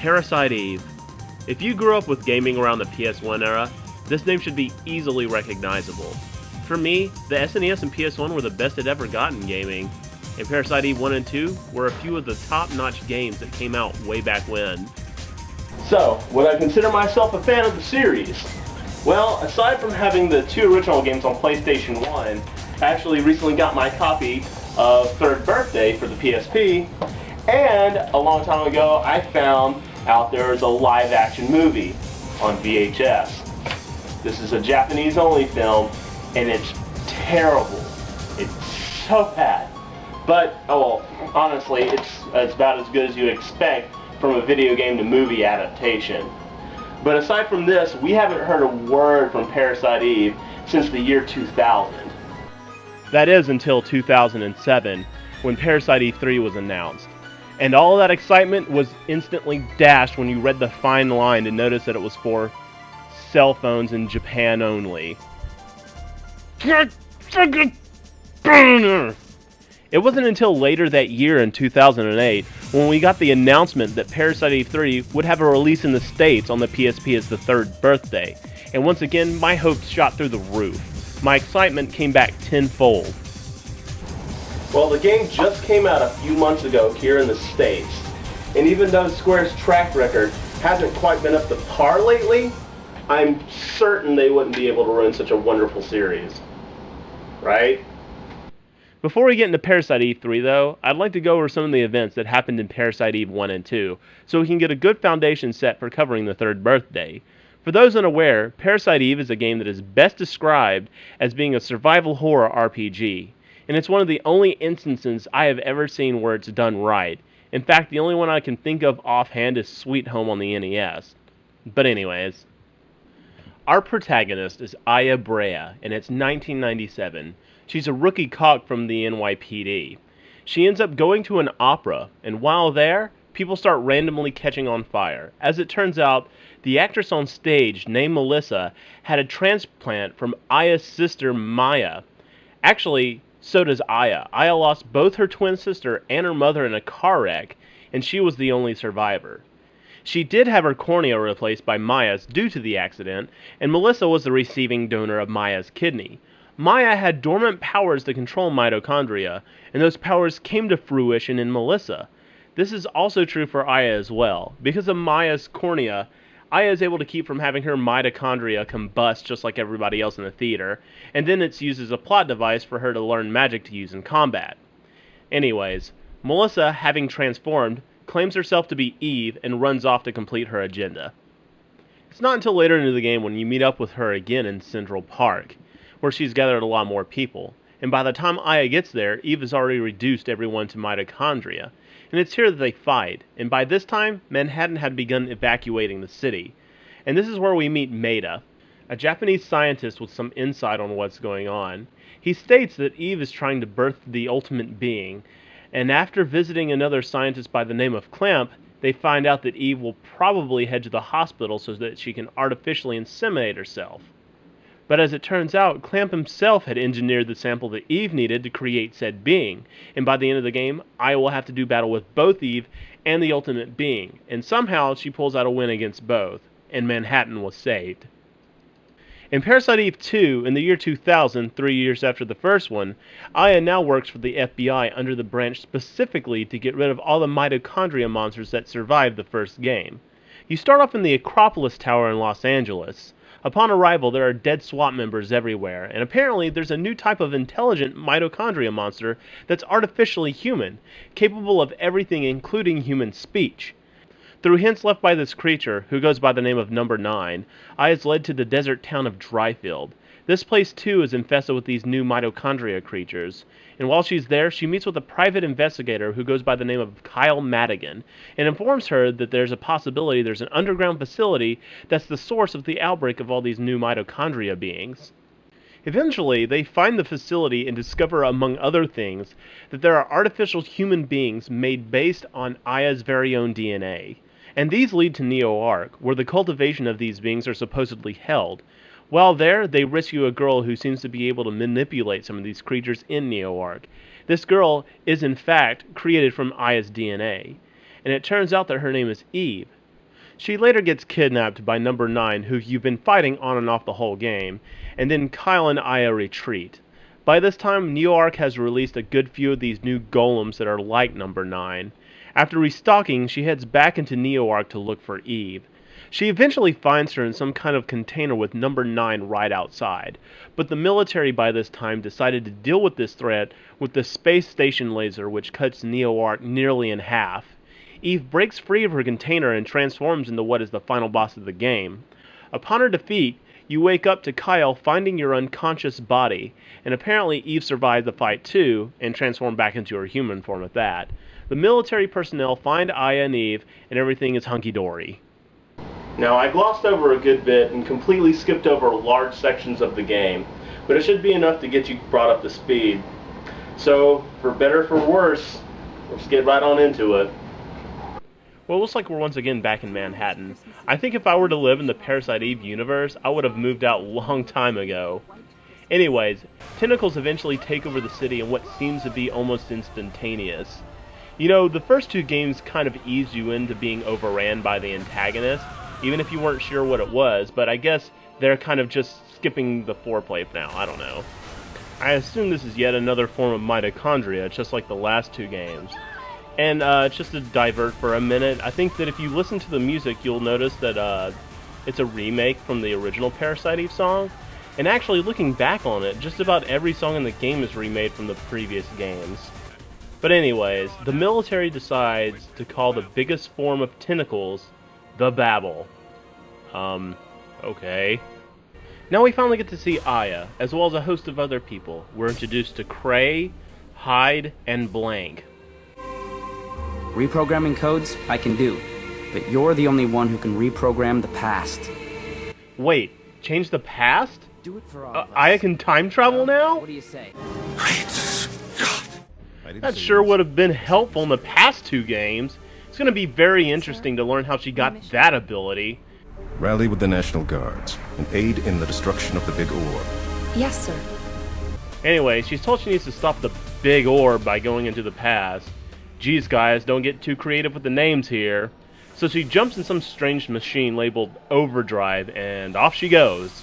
Parasite Eve. If you grew up with gaming around the PS1 era, this name should be easily recognizable. For me, the SNES and PS1 were the best it ever got in gaming, and Parasite Eve 1 and 2 were a few of the top-notch games that came out way back when. So, would I consider myself a fan of the series? Well, aside from having the two original games on PlayStation 1, I actually recently got my copy of Third Birthday for the PSP, and a long time ago I found out there was a live-action movie on VHS. This is a Japanese-only film, and it's terrible. It's so bad. But, honestly, it's about as good as you expect from a video game to movie adaptation. But aside from this, we haven't heard a word from Parasite Eve since the year 2000. That is until 2007, when Parasite Eve 3 was announced. And all of that excitement was instantly dashed when you read the fine line to notice that it was for cell phones in Japan only. It wasn't until later that year in 2008 when we got the announcement that Parasite Eve 3 would have a release in the States on the PSP as the Third Birthday. And once again, my hopes shot through the roof. My excitement came back tenfold. Well, the game just came out a few months ago here in the States, and even though Square's track record hasn't quite been up to par lately, I'm certain they wouldn't be able to run such a wonderful series. Right? Before we get into Parasite Eve 3 though, I'd like to go over some of the events that happened in Parasite Eve 1 and 2, so we can get a good foundation set for covering the Third Birthday. For those unaware, Parasite Eve is a game that is best described as being a survival horror RPG. And it's one of the only instances I have ever seen where it's done right. In fact, the only one I can think of offhand is Sweet Home on the NES. But anyways, our protagonist is Aya Brea, and it's 1997. She's a rookie cop from the NYPD. She ends up going to an opera, and while there, people start randomly catching on fire. As it turns out, the actress on stage, named Melissa, had a transplant from Aya's sister Maya. Actually, so does Aya. Aya lost both her twin sister and her mother in a car wreck, and she was the only survivor. She did have her cornea replaced by Maya's due to the accident, and Melissa was the receiving donor of Maya's kidney. Maya had dormant powers to control mitochondria, and those powers came to fruition in Melissa. This is also true for Aya as well. Because of Maya's cornea, Aya is able to keep from having her mitochondria combust just like everybody else in the theater, and then it's used as a plot device for her to learn magic to use in combat. Anyways, Melissa, having transformed, claims herself to be Eve and runs off to complete her agenda. It's not until later into the game when you meet up with her again in Central Park, where she's gathered a lot more people, and by the time Aya gets there, Eve has already reduced everyone to mitochondria. And it's here that they fight, and by this time, Manhattan had begun evacuating the city. And this is where we meet Maida, a Japanese scientist with some insight on what's going on. He states that Eve is trying to birth the ultimate being, and after visiting another scientist by the name of Clamp, they find out that Eve will probably head to the hospital so that she can artificially inseminate herself. But as it turns out, Clamp himself had engineered the sample that Eve needed to create said being, and by the end of the game, Aya will have to do battle with both Eve and the ultimate being, and somehow she pulls out a win against both, and Manhattan was saved. In Parasite Eve 2, in the year 2000, 3 years after the first one, Aya now works for the FBI under the branch specifically to get rid of all the mitochondria monsters that survived the first game. You start off in the Acropolis Tower in Los Angeles. Upon arrival, there are dead SWAT members everywhere, and apparently there's a new type of intelligent mitochondria monster that's artificially human, capable of everything including human speech. Through hints left by this creature, who goes by the name of Number 9, Aya is led to the desert town of Dryfield. This place too is infested with these new mitochondria creatures, and while she's there, she meets with a private investigator who goes by the name of Kyle Madigan, and informs her that there's a possibility there's an underground facility that's the source of the outbreak of all these new mitochondria beings. Eventually, they find the facility and discover, among other things, that there are artificial human beings made based on Aya's very own DNA. And these lead to Neo-Ark, where the cultivation of these beings are supposedly held. While there, they rescue a girl who seems to be able to manipulate some of these creatures in Neo-Ark. This girl is in fact created from Aya's DNA, and it turns out that her name is Eve. She later gets kidnapped by Number 9, who you've been fighting on and off the whole game, and then Kyle and Aya retreat. By this time, NeoArc has released a good few of these new golems that are like Number 9. After restocking, she heads back into NeoArc to look for Eve. She eventually finds her in some kind of container with Number 9 right outside, but the military by this time decided to deal with this threat with the space station laser, which cuts NeoArc nearly in half. Eve breaks free of her container and transforms into what is the final boss of the game. Upon her defeat, you wake up to Kyle finding your unconscious body, and apparently Eve survived the fight too, and transformed back into her human form at that. The military personnel find Aya and Eve, and everything is hunky-dory. Now, I glossed over a good bit and completely skipped over large sections of the game, but it should be enough to get you brought up to speed. So, for better or for worse, let's get right on into it. Well, it looks like we're once again back in Manhattan. I think if I were to live in the Parasite Eve universe, I would have moved out a long time ago. Anyways, tentacles eventually take over the city in what seems to be almost instantaneous. You know, the first two games kind of eased you into being overran by the antagonist, even if you weren't sure what it was, but I guess they're kind of just skipping the foreplay now, I don't know. I assume this is yet another form of mitochondria, just like the last two games. And just to divert for a minute, I think that if you listen to the music, you'll notice that it's a remake from the original Parasite Eve song. And actually, looking back on it, just about every song in the game is remade from the previous games. But anyways, the military decides to call the biggest form of tentacles the Babel. Okay. Now we finally get to see Aya, as well as a host of other people. We're introduced to Cray, Hyde, and Blank. Reprogramming codes, I can do. But you're the only one who can reprogram the past. Wait, change the past? Do it for all of us. Aya can time travel now? What do you say? That sure would have been helpful in the past two games. It's going to be very interesting to learn how she got that ability. Rally with the National Guards and aid in the destruction of the Big Orb. Yes, sir. Anyway, she's told she needs to stop the Big Orb by going into the past. Geez, guys, don't get too creative with the names here. So she jumps in some strange machine labeled Overdrive, and off she goes.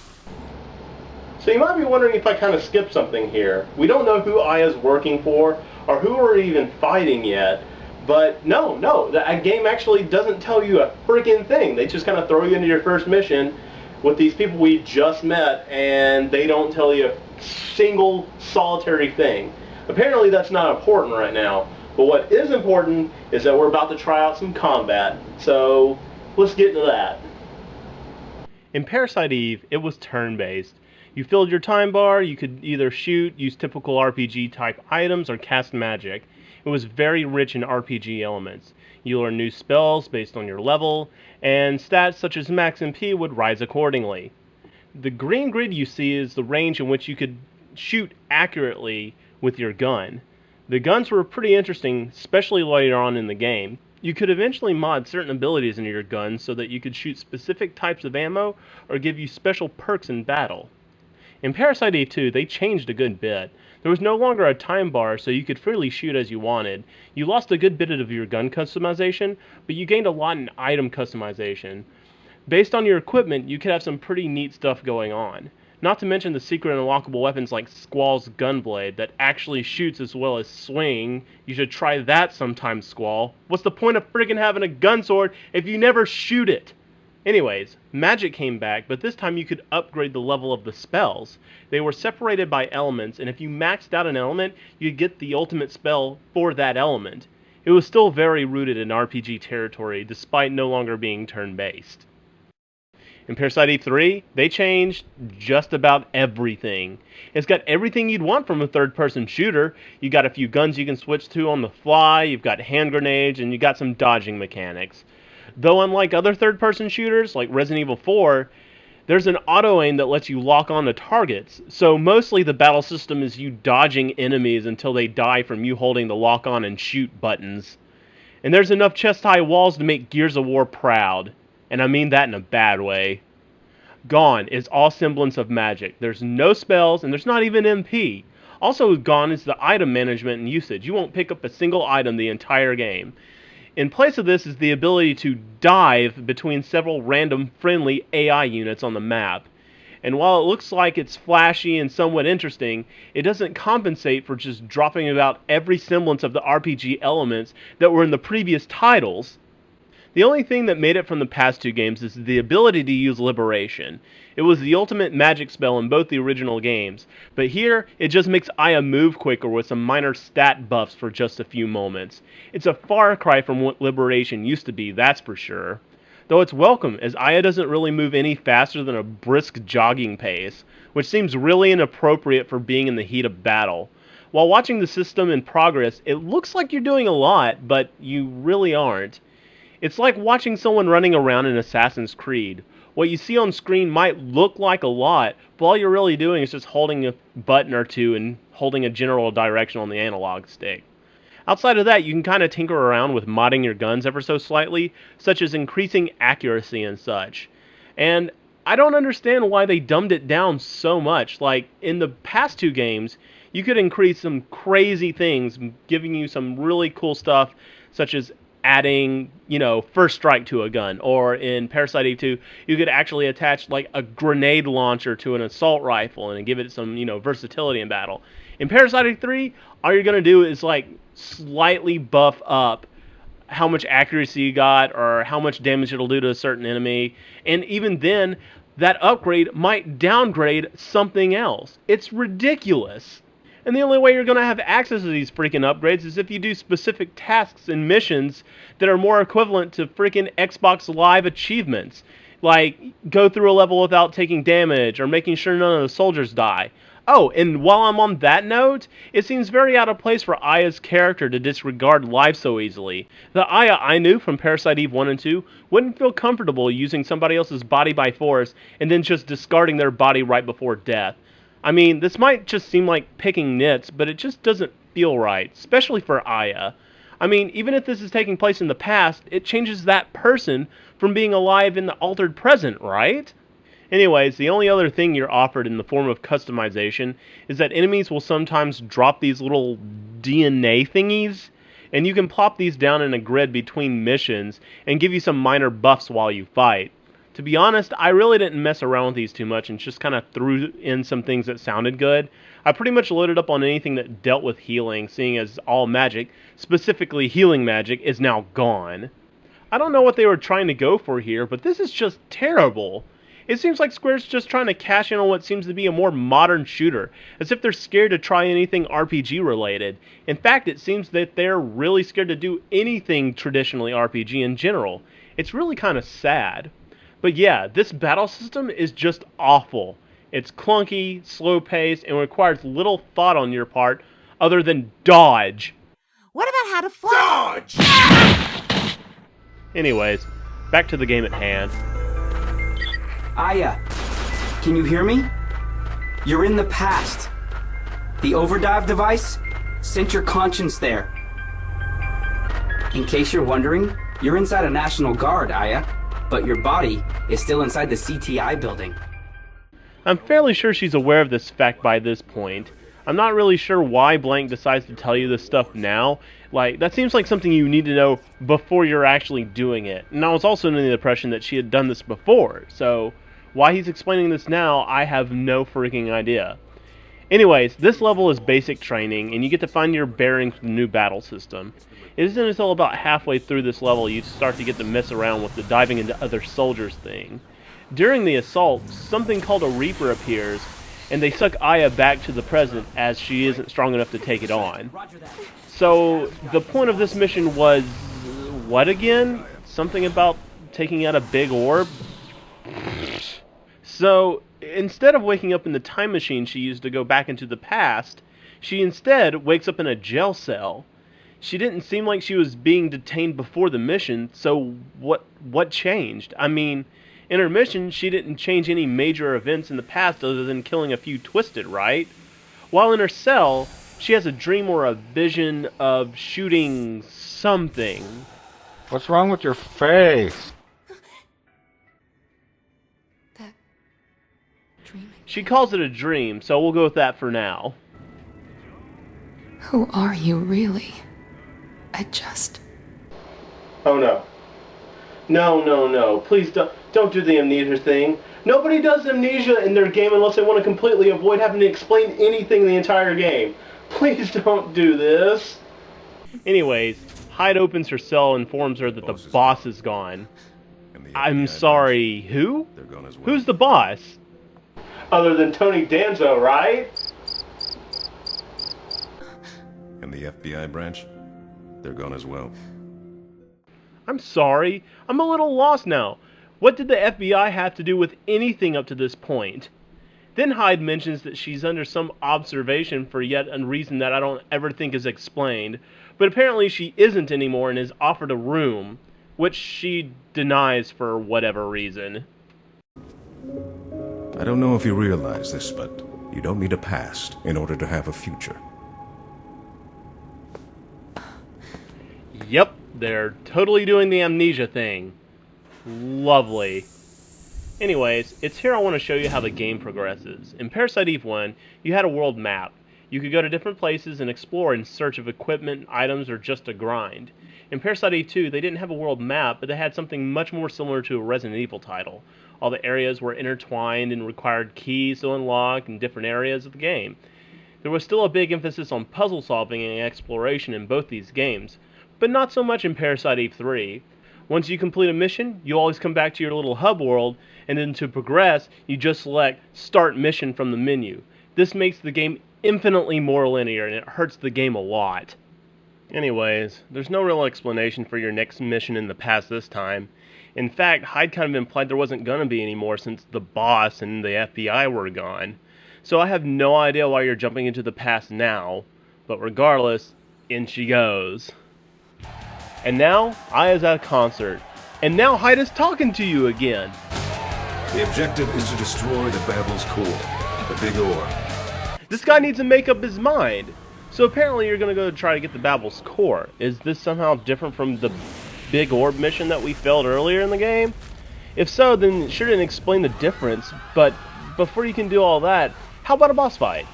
So you might be wondering if I kind of skipped something here. We don't know who Aya's working for, or who we're even fighting yet. But no, that game actually doesn't tell you a freaking thing. They just kind of throw you into your first mission with these people we just met, and they don't tell you a single solitary thing. Apparently that's not important right now. But what is important is that we're about to try out some combat. So let's get into that. In Parasite Eve, it was turn-based. You filled your time bar, you could either shoot, use typical RPG type items, or cast magic. It was very rich in RPG elements. You learn new spells based on your level, and stats such as max MP would rise accordingly. The green grid you see is the range in which you could shoot accurately with your gun. The guns were pretty interesting, especially later on in the game. You could eventually mod certain abilities into your guns so that you could shoot specific types of ammo or give you special perks in battle. In Parasite Eve 2, they changed a good bit. There was no longer a time bar, so you could freely shoot as you wanted. You lost a good bit of your gun customization, but you gained a lot in item customization. Based on your equipment, you could have some pretty neat stuff going on. Not to mention the secret and unlockable weapons like Squall's Gunblade that actually shoots as well as swing. You should try that sometime, Squall. What's the point of friggin' having a gun sword if you never shoot it? Anyways, magic came back, but this time you could upgrade the level of the spells. They were separated by elements, and if you maxed out an element, you'd get the ultimate spell for that element. It was still very rooted in RPG territory, despite no longer being turn-based. In Parasite Eve 3, they changed just about everything. It's got everything you'd want from a third-person shooter. You got a few guns you can switch to on the fly, you've got hand grenades, and you got some dodging mechanics. Though unlike other third-person shooters, like Resident Evil 4, there's an auto-aim that lets you lock on to targets, so mostly the battle system is you dodging enemies until they die from you holding the lock-on and shoot buttons. And there's enough chest-high walls to make Gears of War proud. And I mean that in a bad way. Gone is all semblance of magic. There's no spells, and there's not even MP. Also gone is the item management and usage. You won't pick up a single item the entire game. In place of this is the ability to dive between several random friendly AI units on the map. And while it looks like it's flashy and somewhat interesting, it doesn't compensate for just dropping about every semblance of the RPG elements that were in the previous titles. The only thing that made it from the past two games is the ability to use Liberation. It was the ultimate magic spell in both the original games, but here it just makes Aya move quicker with some minor stat buffs for just a few moments. It's a far cry from what Liberation used to be, that's for sure. Though it's welcome, as Aya doesn't really move any faster than a brisk jogging pace, which seems really inappropriate for being in the heat of battle. While watching the system in progress, it looks like you're doing a lot, but you really aren't. It's like watching someone running around in Assassin's Creed. What you see on screen might look like a lot, but all you're really doing is just holding a button or two and holding a general direction on the analog stick. Outside of that, you can kind of tinker around with modding your guns ever so slightly, such as increasing accuracy and such. And I don't understand why they dumbed it down so much. Like, in the past two games, you could increase some crazy things, giving you some really cool stuff, such as adding, first strike to a gun. Or in Parasite Eve 2, you could actually attach, like, a grenade launcher to an assault rifle and give it some, versatility in battle. In Parasite Eve 3, all you're going to do is, like, slightly buff up how much accuracy you got or how much damage it'll do to a certain enemy. And even then, that upgrade might downgrade something else. It's ridiculous. And the only way you're going to have access to these freaking upgrades is if you do specific tasks and missions that are more equivalent to freaking Xbox Live achievements. Like, go through a level without taking damage, or making sure none of the soldiers die. Oh, and while I'm on that note, it seems very out of place for Aya's character to disregard life so easily. The Aya I knew from Parasite Eve 1 and 2 wouldn't feel comfortable using somebody else's body by force and then just discarding their body right before death. I mean, this might just seem like picking nits, but it just doesn't feel right, especially for Aya. I mean, even if this is taking place in the past, it changes that person from being alive in the altered present, right? Anyways, the only other thing you're offered in the form of customization is that enemies will sometimes drop these little DNA thingies, and you can plop these down in a grid between missions and give you some minor buffs while you fight. To be honest, I really didn't mess around with these too much and just kind of threw in some things that sounded good. I pretty much loaded up on anything that dealt with healing, seeing as all magic, specifically healing magic, is now gone. I don't know what they were trying to go for here, but this is just terrible. It seems like Square's just trying to cash in on what seems to be a more modern shooter, as if they're scared to try anything RPG related. In fact, it seems that they're really scared to do anything traditionally RPG in general. It's really kind of sad. But yeah, this battle system is just awful. It's clunky, slow-paced, and requires little thought on your part other than dodge. What about how to fly? Dodge! Anyways, back to the game at hand. Aya, can you hear me? You're in the past. The overdive device sent your conscience there. In case you're wondering, you're inside a National Guard, Aya, but your body is still inside the CTI building. I'm fairly sure she's aware of this fact by this point. I'm not really sure why Blank decides to tell you this stuff now. Like, that seems like something you need to know before you're actually doing it. And I was also under the impression that she had done this before, so why he's explaining this now, I have no freaking idea. Anyways, this level is basic training, and you get to find your bearings with the new battle system. It isn't until about halfway through this level you start to get to mess around with the diving into other soldiers thing. During the assault, something called a Reaper appears, and they suck Aya back to the present as she isn't strong enough to take it on. So, the point of this mission was, what again? Something about taking out a big orb? So, instead of waking up in the time machine she used to go back into the past, she instead wakes up in a jail cell. She didn't seem like she was being detained before the mission, so what changed? I mean, in her mission, she didn't change any major events in the past other than killing a few Twisted, right? While in her cell, she has a dream or a vision of shooting something. What's wrong with your face? That dream. She calls it a dream, so we'll go with that for now. Who are you, really? Oh no. No, no, no. Please don't do the amnesia thing. Nobody does amnesia in their game unless they want to completely avoid having to explain anything in the entire game. Please don't do this. Anyways, Hyde opens her cell and informs her that the boss is gone. And the I'm FBI sorry, who? They're gone as well. Who's the boss? Other than Tony Danzo, right? And the FBI branch? They're gone as well. I'm sorry, I'm a little lost now. What did the FBI have to do with anything up to this point? Then Hyde mentions that she's under some observation for yet a reason that I don't ever think is explained, but apparently she isn't anymore and is offered a room, which she denies for whatever reason. I don't know if you realize this, but you don't need a past in order to have a future. Yep, they're totally doing the amnesia thing. Lovely. Anyways, it's here I want to show you how the game progresses. In Parasite Eve 1, you had a world map. You could go to different places and explore in search of equipment, items, or just a grind. In Parasite Eve 2, they didn't have a world map, but they had something much more similar to a Resident Evil title. All the areas were intertwined and required keys to unlock in different areas of the game. There was still a big emphasis on puzzle solving and exploration in both these games, but not so much in Parasite Eve 3. Once you complete a mission, you always come back to your little hub world, and then to progress, you just select Start Mission from the menu. This makes the game infinitely more linear, and it hurts the game a lot. Anyways, there's no real explanation for your next mission in the past this time. In fact, Hyde kind of implied there wasn't going to be any more since the boss and the FBI were gone. So I have no idea why you're jumping into the past now, but regardless, in she goes. And now, Aya's at a concert. And now Hyde is talking to you again. The objective is to destroy the Babel's core, the big orb. This guy needs to make up his mind. So apparently you're going to go try to get the Babel's core. Is this somehow different from the big orb mission that we failed earlier in the game? If so, then it sure didn't explain the difference. But before you can do all that, how about a boss fight?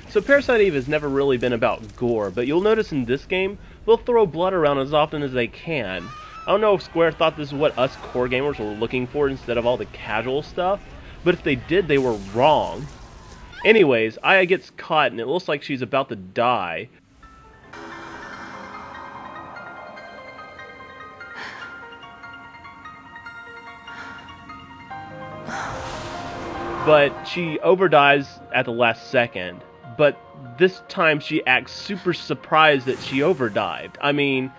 So Parasite Eve has never really been about gore, but you'll notice in this game, they'll throw blood around as often as they can. I don't know if Square thought this is what us core gamers were looking for instead of all the casual stuff, but if they did, they were wrong. Anyways, Aya gets caught and it looks like she's about to die. But she overdies at the last second. But this time she acts super surprised that she overdived. I mean,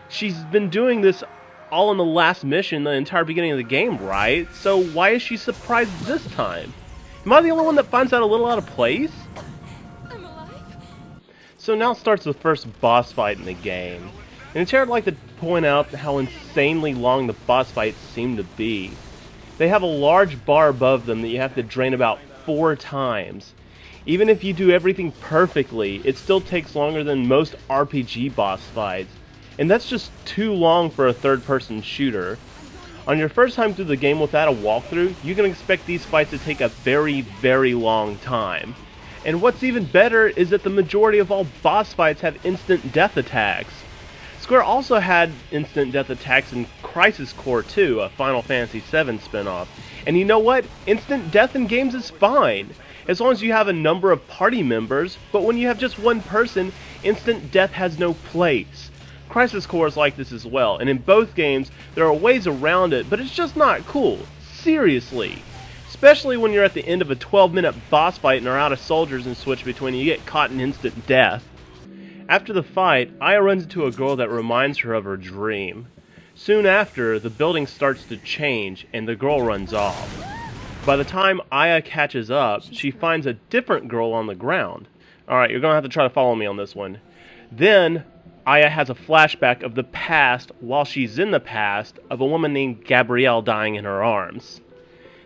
she's been doing this all in the last mission, the entire beginning of the game, right? So why is she surprised this time? Am I the only one that finds that a little out of place? I'm alive. So now starts the first boss fight in the game. And it's here I'd like to point out how insanely long the boss fights seem to be. They have a large bar above them that you have to drain about 4 times. Even if you do everything perfectly, it still takes longer than most RPG boss fights. And that's just too long for a third-person shooter. On your first time through the game without a walkthrough, you can expect these fights to take a very, very long time. And what's even better is that the majority of all boss fights have instant death attacks. Square also had instant death attacks in Crisis Core 2, a Final Fantasy VII spin-off. And you know what? Instant death in games is fine, as long as you have a number of party members, but when you have just one person, instant death has no place. Crisis Core is like this as well, and in both games, there are ways around it, but it's just not cool. Seriously. Especially when you're at the end of a 12-minute boss fight and are out of soldiers and switch between, you get caught in instant death. After the fight, Aya runs into a girl that reminds her of her dream. Soon after, the building starts to change, and the girl runs off. By the time Aya catches up, she finds a different girl on the ground. Alright, you're gonna have to try to follow me on this one. Then, Aya has a flashback of the past while she's in the past of a woman named Gabrielle dying in her arms.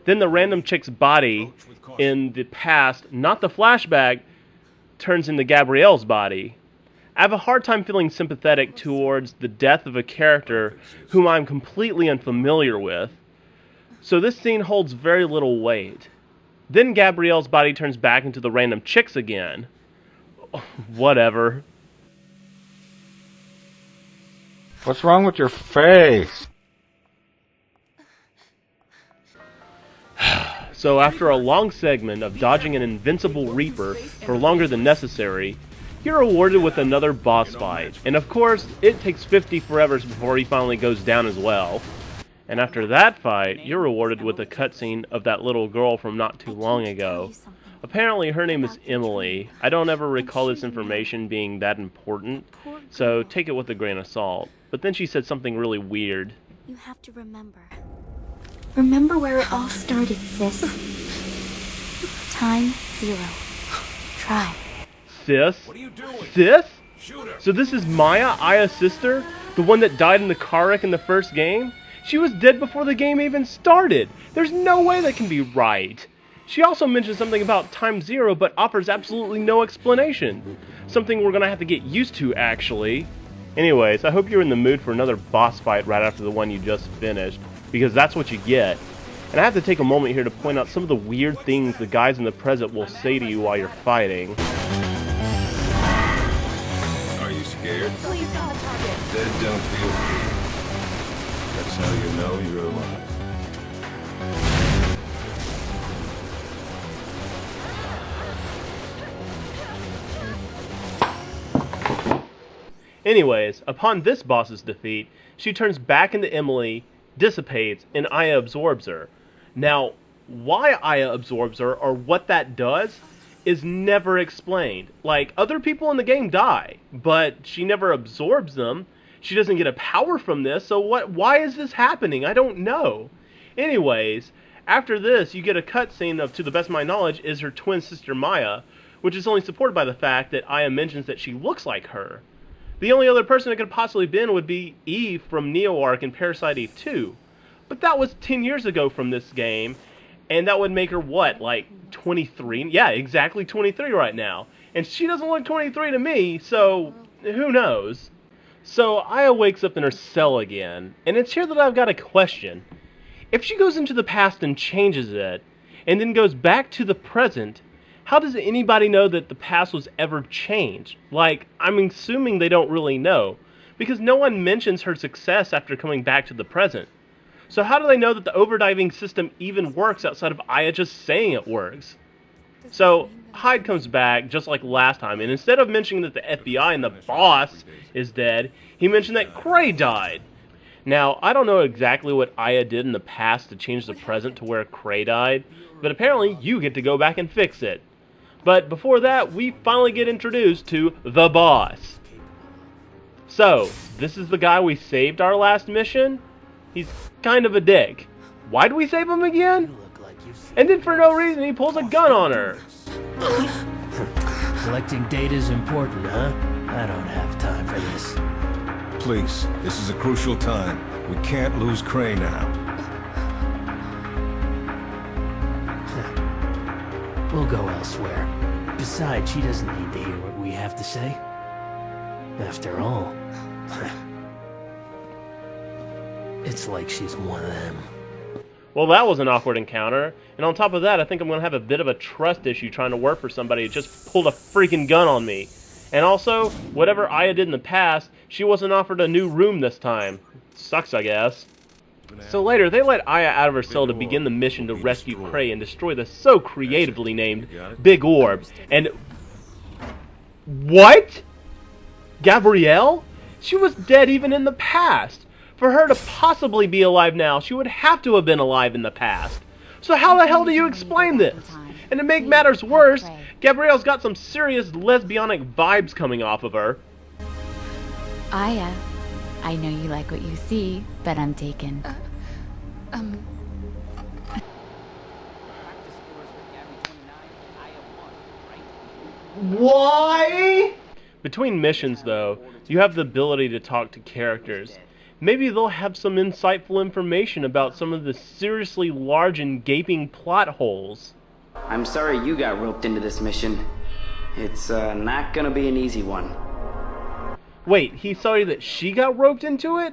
Then the random chick's body in the past, not the flashback, turns into Gabrielle's body. I have a hard time feeling sympathetic towards the death of a character whom I'm completely unfamiliar with, so this scene holds very little weight. Then Gabrielle's body turns back into the random chick's again. Whatever. What's wrong with your face? So after a long segment of dodging an invincible Reaper for longer than necessary, you're awarded with another boss fight. And of course, it takes 50 forevers before he finally goes down as well. And after that fight, you're rewarded with a cutscene of that little girl from not too long ago. Apparently her name is Emily. I don't ever recall this information being that important, so take it with a grain of salt. But then she said something really weird. You have to remember. Remember where it all started, sis. Time 0. Try. Sis? Sis? So this is Maya, Aya's sister? The one that died in the car wreck in the first game? She was dead before the game even started! There's no way that can be right! She also mentions something about time 0, but offers absolutely no explanation. Something we're gonna have to get used to, actually. Anyways, I hope you're in the mood for another boss fight right after the one you just finished, because that's what you get. And I have to take a moment here to point out some of the weird things the guys in the present will say to you while you're fighting. Are you scared? Please not target. Then don't feel fear. That's how you know you're alive. Anyways, upon this boss's defeat, she turns back into Emily, dissipates, and Aya absorbs her. Now, why Aya absorbs her, or what that does, is never explained. Like, other people in the game die, but she never absorbs them. She doesn't get a power from this, so why is this happening? I don't know. Anyways, after this, you get a cutscene of, to the best of my knowledge, is her twin sister Maya, which is only supported by the fact that Aya mentions that she looks like her. The only other person it could have possibly been would be Eve from NeoArc in Parasite Eve 2. But that was 10 years ago from this game, and that would make her, what, like 23? Yeah, exactly 23 right now. And she doesn't look 23 to me, so who knows? So Aya wakes up in her cell again, and it's here that I've got a question. If she goes into the past and changes it, and then goes back to the present, how does anybody know that the past was ever changed? Like, I'm assuming they don't really know, because no one mentions her success after coming back to the present. So how do they know that the overdiving system even works outside of Aya just saying it works? So Hyde comes back just like last time, and instead of mentioning that the FBI and the boss is dead, he mentioned that Cray died. Now, I don't know exactly what Aya did in the past to change the present to where Cray died, but apparently you get to go back and fix it. But before that, we finally get introduced to the boss. So, this is the guy we saved our last mission? He's kind of a dick. Why'd we save him again? And then for no reason, he pulls a gun on her. Collecting data is important, huh? I don't have time for this. Please, this is a crucial time. We can't lose Cray now. We'll go elsewhere. Besides, she doesn't need to hear what we have to say. After all, it's like she's one of them. Well, that was an awkward encounter. And on top of that, I think I'm going to have a bit of a trust issue trying to work for somebody who just pulled a freaking gun on me. And also, whatever Aya did in the past, she wasn't offered a new room this time. Sucks, I guess. So later, they let Aya out of her cell to begin the mission to rescue Cray and destroy the so creatively named Big Orb. And... what? Gabrielle? She was dead even in the past. For her to possibly be alive now, she would have to have been alive in the past. So how the hell do you explain this? And to make matters worse, Gabrielle's got some serious lesbianic vibes coming off of her. Aya, I know you like what you see, but I'm taken. Why? Between missions, though, you have the ability to talk to characters. Maybe they'll have some insightful information about some of the seriously large and gaping plot holes. I'm sorry you got roped into this mission. It's not gonna be an easy one. Wait, he's sorry that she got roped into it?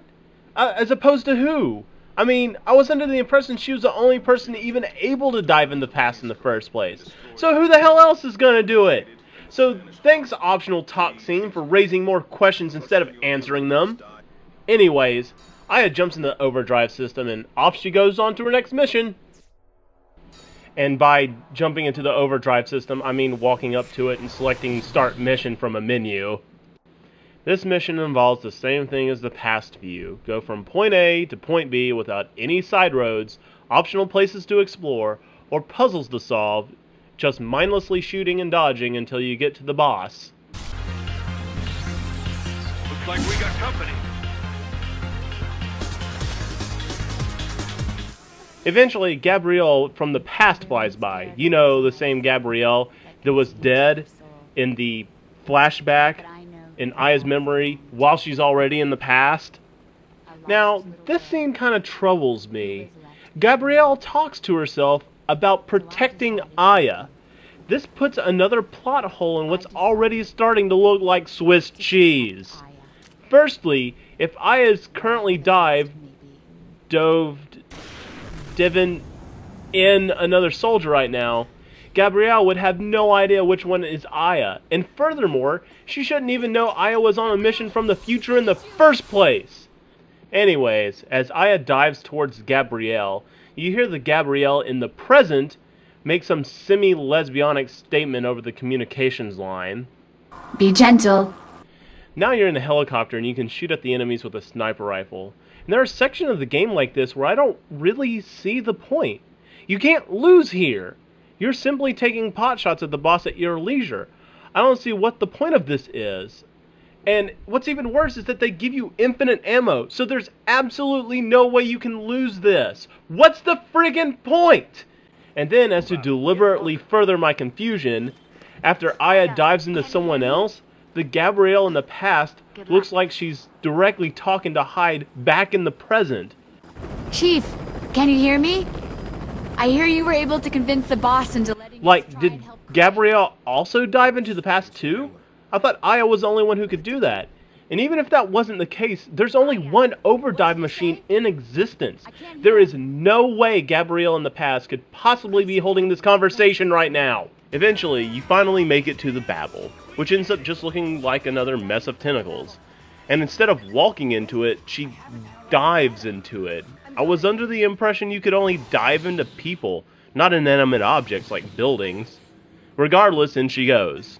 As opposed to who? I mean, I was under the impression she was the only person even able to dive in the past in the first place. So who the hell else is gonna do it? So thanks, optional talk scene, for raising more questions instead of answering them. Anyways, Aya jumps into the overdrive system and off she goes on to her next mission. And by jumping into the overdrive system, I mean walking up to it and selecting Start Mission from a menu. This mission involves the same thing as the past view. Go from point A to point B without any side roads, optional places to explore, or puzzles to solve, just mindlessly shooting and dodging until you get to the boss. Looks like we got company. Eventually, Gabrielle from the past flies by. You know, the same Gabrielle that was dead in the flashback in Aya's memory while she's already in the past. Now, this scene kind of troubles me. Gabrielle talks to herself about protecting Aya. This puts another plot hole in what's already starting to look like Swiss cheese. Firstly, if Aya is currently divin in another soldier right now, Gabrielle would have no idea which one is Aya. And furthermore, she shouldn't even know Aya was on a mission from the future in the first place. Anyways, as Aya dives towards Gabrielle, you hear the Gabrielle in the present make some semi-lesbianic statement over the communications line. Be gentle. Now you're in a helicopter and you can shoot at the enemies with a sniper rifle. And there are sections of the game like this where I don't really see the point. You can't lose here. You're simply taking pot shots at the boss at your leisure. I don't see what the point of this is. And what's even worse is that they give you infinite ammo, so there's absolutely no way you can lose this. What's the friggin' point? And then, as to deliberately further my confusion, after Aya dives into someone else, the Gabrielle in the past looks like she's directly talking to Hyde back in the present. Chief, can you hear me? I hear you were able to convince the boss into letting Like, did Gabrielle also dive into the past too? I thought Aya was the only one who could do that. And even if that wasn't the case, there's only one overdive machine in existence. There is no way Gabrielle in the past could possibly be holding this conversation right now. Eventually, you finally make it to the Babel, which ends up just looking like another mess of tentacles. And instead of walking into it, she dives into it. I was under the impression you could only dive into people, not inanimate objects like buildings. Regardless, in she goes.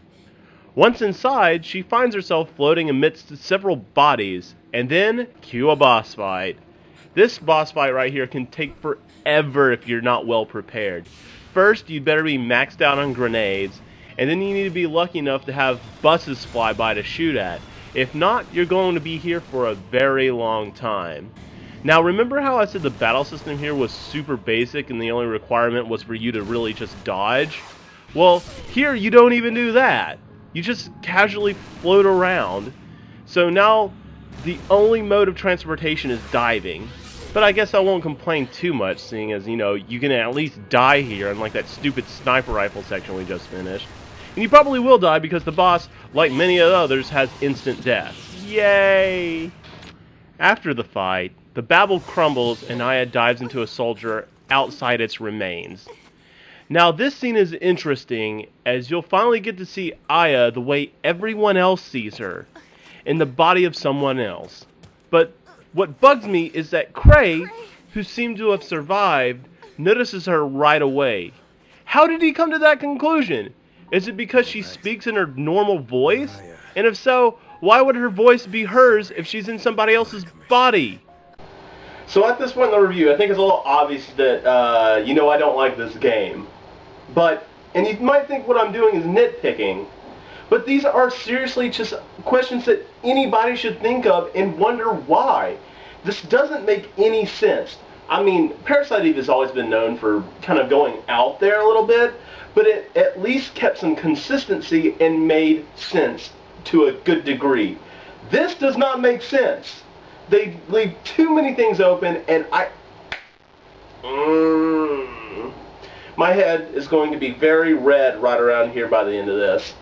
Once inside, she finds herself floating amidst several bodies, and then cue a boss fight. This boss fight right here can take forever if you're not well prepared. First, you'd better be maxed out on grenades, and then you need to be lucky enough to have buses fly by to shoot at. If not, you're going to be here for a very long time. Now, remember how I said the battle system here was super basic and the only requirement was for you to really just dodge? Well, here you don't even do that. You just casually float around. So now the only mode of transportation is diving. But I guess I won't complain too much, seeing as, you know, you can at least die here, unlike that stupid sniper rifle section we just finished. And you probably will die because the boss, like many others, has instant death. Yay! After the fight, the Babel crumbles and Aya dives into a soldier outside its remains. Now this scene is interesting, as you'll finally get to see Aya the way everyone else sees her, in the body of someone else. But what bugs me is that Cray, who seemed to have survived, notices her right away. How did he come to that conclusion? Is it because she speaks in her normal voice? And if so, why would her voice be hers if she's in somebody else's body? So at this point in the review, I think it's a little obvious that, I don't like this game. And you might think what I'm doing is nitpicking, but these are seriously just questions that anybody should think of and wonder why. This doesn't make any sense. I mean, Parasite Eve has always been known for kind of going out there a little bit, but it at least kept some consistency and made sense to a good degree. This does not make sense. They leave too many things open, and my head is going to be very red right around here by the end of this.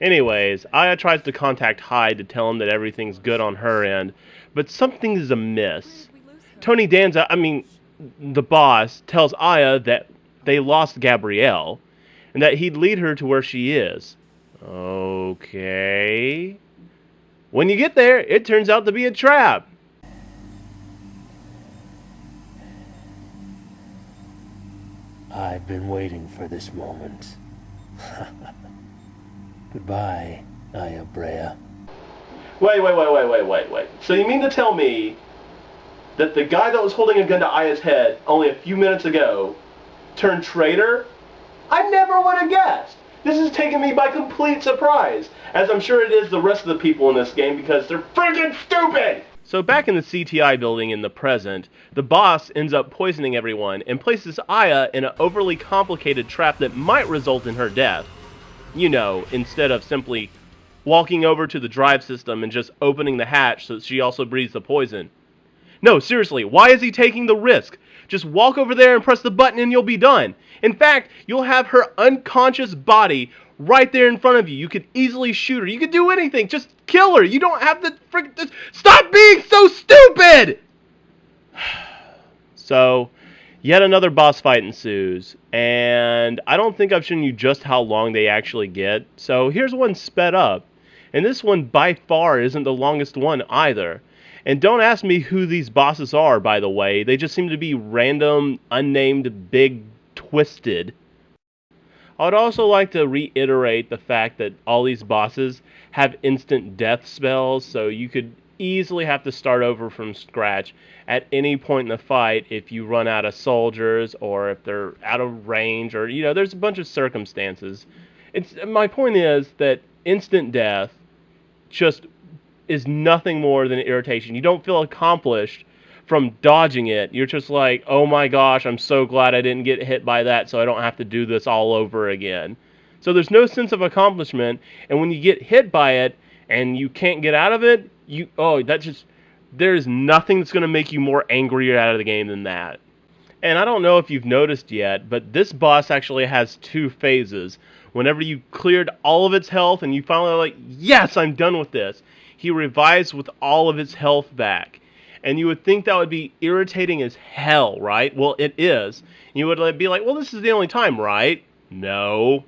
Anyways, Aya tries to contact Hyde to tell him that everything's good on her end, but something is amiss. Tony Danza, the boss, tells Aya that they lost Gabrielle, and that he'd lead her to where she is. Okay. When you get there, it turns out to be a trap. I've been waiting for this moment. Goodbye, Aya Brea. Wait. So you mean to tell me that the guy that was holding a gun to Aya's head only a few minutes ago turned traitor? I never would have guessed. This has taken me by complete surprise, as I'm sure it is the rest of the people in this game because they're freaking stupid! So back in the CTI building in the present, the boss ends up poisoning everyone and places Aya in an overly complicated trap that might result in her death. You know, instead of simply walking over to the drive system and just opening the hatch so that she also breathes the poison. No, seriously, why is he taking the risk? Just walk over there and press the button and you'll be done. In fact, you'll have her unconscious body right there in front of you. You could easily shoot her. You could do anything. Just kill her. You don't have to stop being so stupid! So, yet another boss fight ensues, and I don't think I've shown you just how long they actually get. So here's one sped up, and this one by far isn't the longest one either. And don't ask me who these bosses are, by the way. They just seem to be random, unnamed, big, twisted. I would also like to reiterate the fact that all these bosses have instant death spells, so you could easily have to start over from scratch at any point in the fight if you run out of soldiers or if they're out of range, or, you know, there's a bunch of circumstances. My point is that instant death just is nothing more than irritation. You don't feel accomplished from dodging it. You're just like, oh my gosh, I'm so glad I didn't get hit by that so I don't have to do this all over again. So there's no sense of accomplishment, and when you get hit by it and you can't get out of it, there's nothing that's going to make you more angry out of the game than that. And I don't know if you've noticed yet, but this boss actually has two phases. Whenever you cleared all of its health and you finally like, yes, I'm done with this, he revives with all of his health back. And you would think that would be irritating as hell, right? Well, it is. You would be like, well, this is the only time, right? No.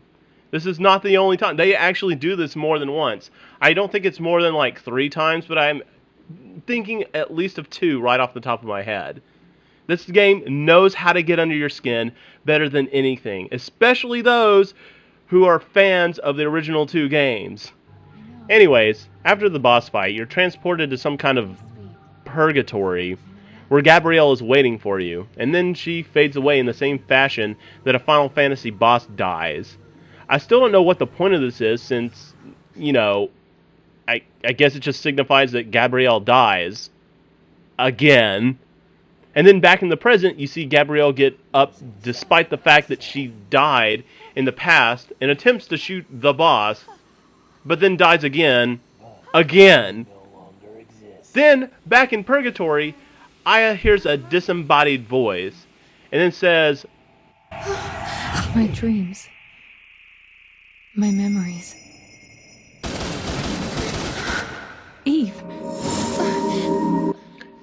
This is not the only time. They actually do this more than once. I don't think it's more than like 3 times, but I'm thinking at least of 2 right off the top of my head. This game knows how to get under your skin better than anything, especially those who are fans of the original 2 games. Anyways, after the boss fight, you're transported to some kind of purgatory where Gabrielle is waiting for you, and then she fades away in the same fashion that a Final Fantasy boss dies. I still don't know what the point of this is, since, you know, I guess it just signifies that Gabrielle dies. Again. And then back in the present, you see Gabrielle get up despite the fact that she died in the past and attempts to shoot the boss, but then dies again. Then, back in Purgatory, Aya hears a disembodied voice, and then says, My dreams. My memories. Eve.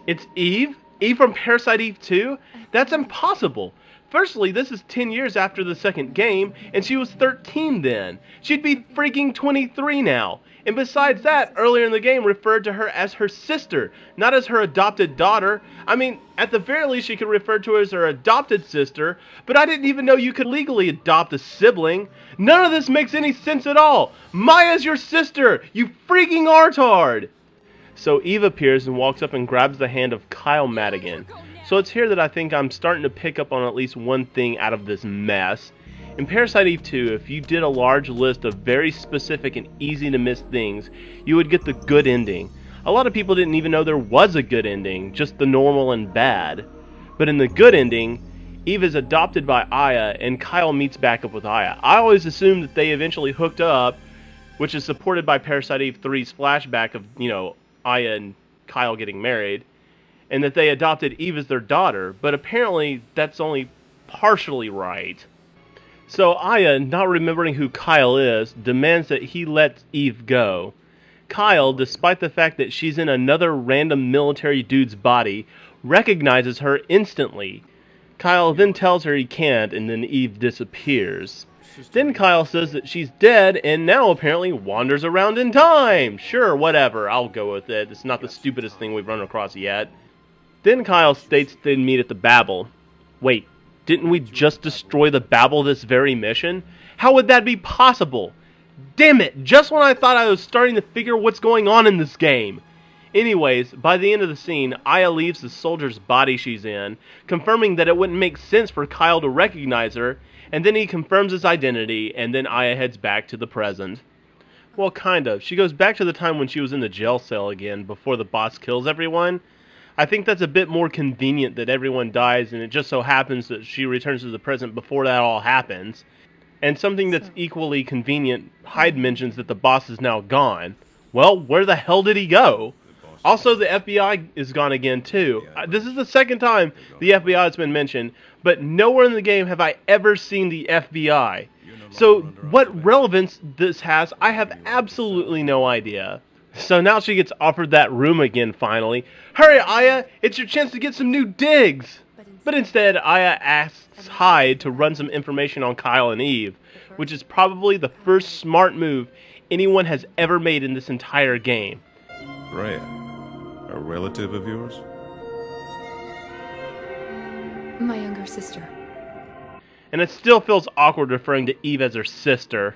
It's Eve? Eve from Parasite Eve 2? That's impossible. Firstly, this is 10 years after the second game, and she was 13 then. She'd be freaking 23 now. And besides that, earlier in the game referred to her as her sister, not as her adopted daughter. I mean, at the very least, she could refer to her as her adopted sister, but I didn't even know you could legally adopt a sibling. None of this makes any sense at all. Maya's your sister, you freaking artard! So Eve appears and walks up and grabs the hand of Kyle Madigan. So it's here that I think I'm starting to pick up on at least one thing out of this mess. In Parasite Eve 2, if you did a large list of very specific and easy to miss things, you would get the good ending. A lot of people didn't even know there was a good ending, just the normal and bad. But in the good ending, Eve is adopted by Aya, and Kyle meets back up with Aya. I always assumed that they eventually hooked up, which is supported by Parasite Eve 3's flashback of, you know, Aya and Kyle getting married, and that they adopted Eve as their daughter, but apparently that's only partially right. So Aya, not remembering who Kyle is, demands that he let Eve go. Kyle, despite the fact that she's in another random military dude's body, recognizes her instantly. Kyle then tells her he can't, and then Eve disappears. Then Kyle says that she's dead and now apparently wanders around in time. Sure, whatever, I'll go with it. It's not the stupidest thing we've run across yet. Then Kyle states they'd meet at the Babel. Wait, didn't we just destroy the Babel this very mission? How would that be possible? Damn it, just when I thought I was starting to figure what's going on in this game. Anyways, by the end of the scene, Aya leaves the soldier's body she's in, confirming that it wouldn't make sense for Kyle to recognize her, and then he confirms his identity, and then Aya heads back to the present. Well, kind of. She goes back to the time when she was in the jail cell again, before the boss kills everyone. I think that's a bit more convenient that everyone dies, and it just so happens that she returns to the present before that all happens. And something that's equally convenient, Hyde mentions that the boss is now gone. Well, where the hell did he go? Also, the FBI is gone again, too. This is the second time the FBI has been mentioned, but nowhere in the game have I ever seen the FBI. So, what relevance this has, I have absolutely no idea. So now she gets offered that room again, finally. Hurry, Aya! It's your chance to get some new digs! But instead, Aya asks Hyde to run some information on Kyle and Eve, which is probably the first smart move anyone has ever made in this entire game. Rhea, a relative of yours? My younger sister. And it still feels awkward referring to Eve as her sister.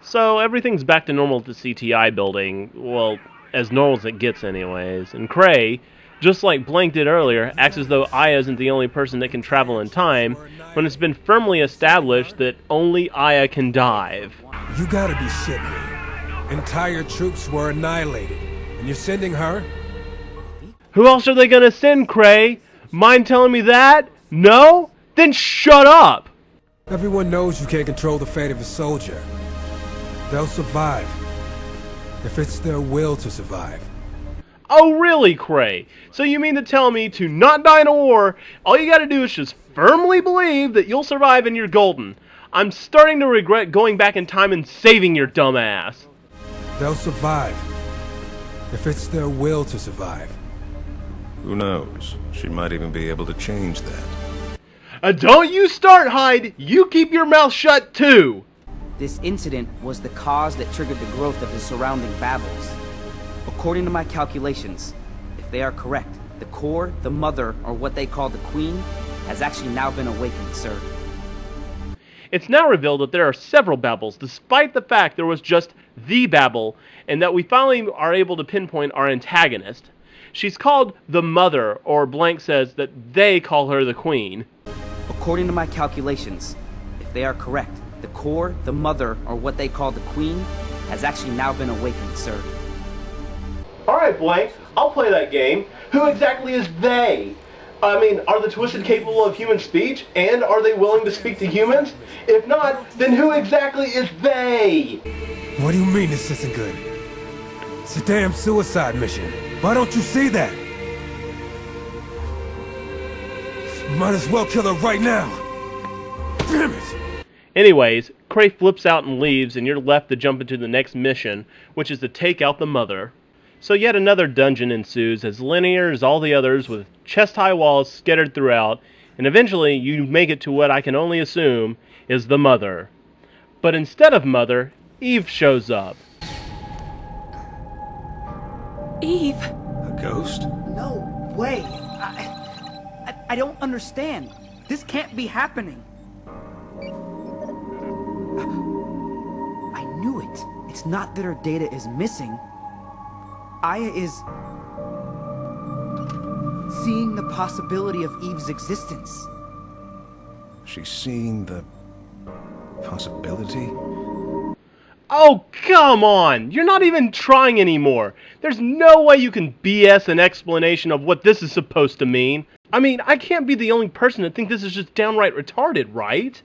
So everything's back to normal at the CTI building, well, as normal as it gets anyways, and Cray, just like Blank did earlier, acts as though Aya isn't the only person that can travel in time, when it's been firmly established that only Aya can dive. You gotta be shitting me. Entire troops were annihilated, and you're sending her? Who else are they gonna send, Cray? Mind telling me that? No? Then shut up! Everyone knows you can't control the fate of a soldier. They'll survive, if it's their will to survive. Oh really, Cray? So you mean to tell me to not die in a war, all you gotta do is just firmly believe that you'll survive and you're golden. I'm starting to regret going back in time and saving your dumb ass. They'll survive, if it's their will to survive. Who knows? She might even be able to change that. Don't you start, Hyde! You keep your mouth shut too! This incident was the cause that triggered the growth of the surrounding Babels. According to my calculations, if they are correct, the core, the mother, or what they call the queen, has actually now been awakened, sir. It's now revealed that there are several Babels, despite the fact there was just the Babel, and that we finally are able to pinpoint our antagonist. She's called the Mother, or Blank says that they call her the Queen. According to my calculations, if they are correct, the core, the mother, or what they call the queen, has actually now been awakened, sir. Alright, Blank, I'll play that game. Who exactly is they? I mean, are the Twisted capable of human speech? And are they willing to speak to humans? If not, then who exactly is they? What do you mean this isn't good? It's a damn suicide mission. Why don't you see that? Might as well kill her right now. Damn it! Anyways, Cray flips out and leaves, and you're left to jump into the next mission, which is to take out the Mother. So yet another dungeon ensues, as linear as all the others, with chest-high walls scattered throughout, and eventually you make it to what I can only assume is the Mother. But instead of Mother, Eve shows up. Eve! A ghost? No way! I don't understand. This can't be happening. I knew it. It's not that her data is missing. Aya is seeing the possibility of Eve's existence. She's seeing the possibility? Oh, come on! You're not even trying anymore! There's no way you can BS an explanation of what this is supposed to mean. I mean, I can't be the only person to think this is just downright retarded, right?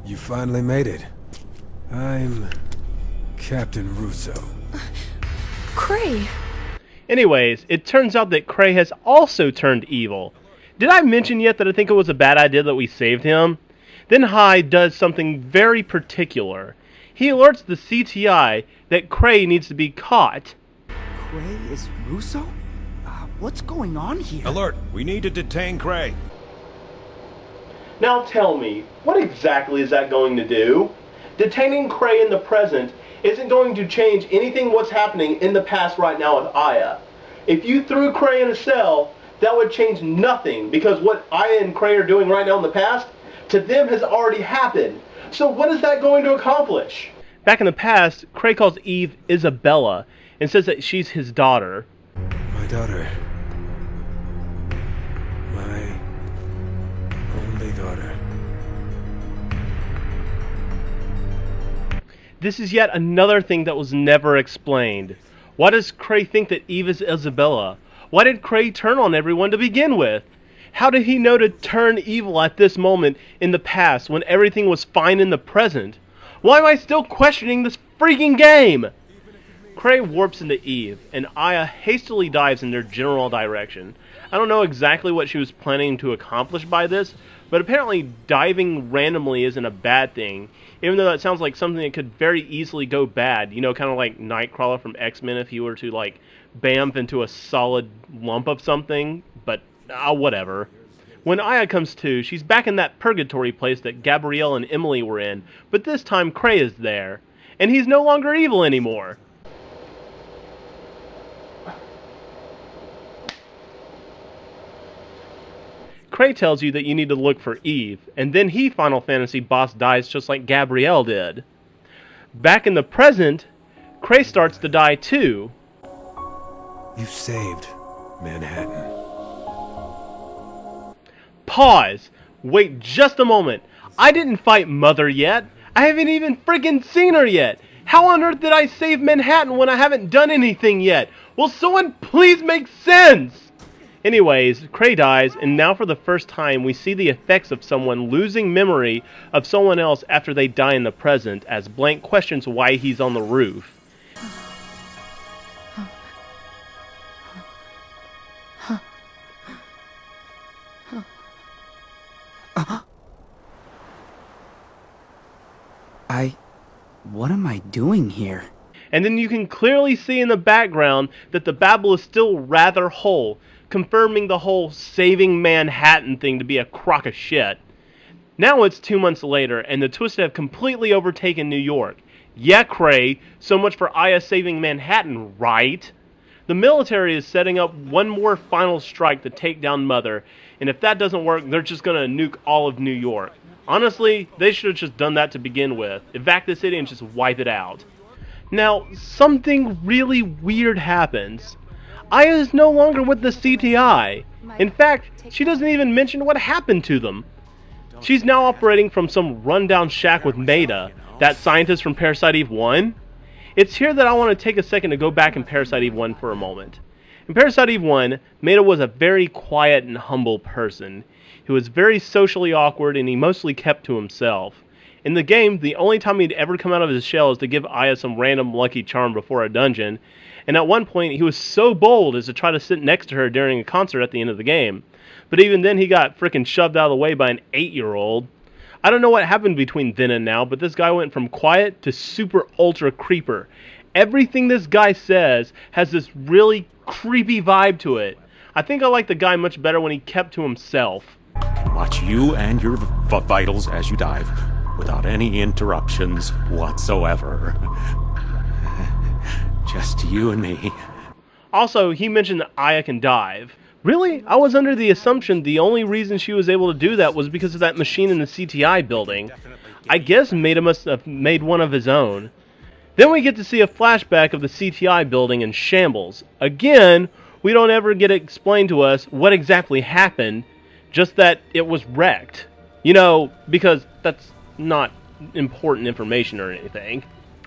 You finally made it. I'm Captain Russo. Cray! Anyways, it turns out that Cray has also turned evil. Did I mention yet that I think it was a bad idea that we saved him? Then Hyde does something very particular. He alerts the CTI that Cray needs to be caught. Cray is Russo? What's going on here? Alert! We need to detain Cray. Now tell me, what exactly is that going to do? Detaining Cray in the present isn't going to change anything what's happening in the past right now with Aya. If you threw Cray in a cell, that would change nothing, because what Aya and Cray are doing right now in the past, to them has already happened. So what is that going to accomplish? Back in the past, Cray calls Eve Isabella and says that she's his daughter. My daughter. My only daughter. This is yet another thing that was never explained. Why does Cray think that Eve is Isabella? Why did Cray turn on everyone to begin with? How did he know to turn evil at this moment in the past when everything was fine in the present? Why am I still questioning this freaking game? Cray warps into Eve, and Aya hastily dives in their general direction. I don't know exactly what she was planning to accomplish by this, but apparently diving randomly isn't a bad thing, even though that sounds like something that could very easily go bad. You know, kind of like Nightcrawler from X-Men if he were to, like, bamf into a solid lump of something, but whatever. When Aya comes to, she's back in that purgatory place that Gabrielle and Emily were in, but this time Cray is there, and he's no longer evil anymore. Cray tells you that you need to look for Eve, and then he Final Fantasy boss dies just like Gabrielle did. Back in the present, Cray starts to die too. You saved Manhattan. Pause! Wait just a moment. I didn't fight Mother yet. I haven't even freaking seen her yet. How on earth did I save Manhattan when I haven't done anything yet? Will someone please make sense? Anyways, Cray dies, and now for the first time we see the effects of someone losing memory of someone else after they die in the present, as Blank questions why he's on the roof. What am I doing here? And then you can clearly see in the background that the Babel is still rather whole, confirming the whole saving Manhattan thing to be a crock of shit. Now it's 2 months later, and the Twisted have completely overtaken New York. Yeah, Cray, so much for Aya saving Manhattan, right? The military is setting up one more final strike to take down Mother, and if that doesn't work, they're just gonna nuke all of New York. Honestly, they should have just done that to begin with. Evac the city and just wipe it out. Now, something really weird happens. Aya is no longer with the CTI. In fact, she doesn't even mention what happened to them. She's now operating from some rundown shack with Maida, that scientist from Parasite Eve 1. It's here that I want to take a second to go back in Parasite Eve 1 for a moment. In Parasite Eve 1, Maida was a very quiet and humble person. He was very socially awkward and he mostly kept to himself. In the game, the only time he'd ever come out of his shell is to give Aya some random lucky charm before a dungeon, and at one point he was so bold as to try to sit next to her during a concert at the end of the game. But even then he got frickin' shoved out of the way by an 8-year-old. I don't know what happened between then and now, but this guy went from quiet to super ultra creeper. Everything this guy says has this really creepy vibe to it. I think I like the guy much better when he kept to himself. Watch you and your vitals as you dive, without any interruptions whatsoever. Just you and me. Also, he mentioned that Aya can dive. Really? I was under the assumption the only reason she was able to do that was because of that machine in the CTI building. I guess Maida must have made one of his own. Then we get to see a flashback of the CTI building in shambles. Again, we don't ever get explained to us what exactly happened, just that it was wrecked. You know, because that's not important information or anything.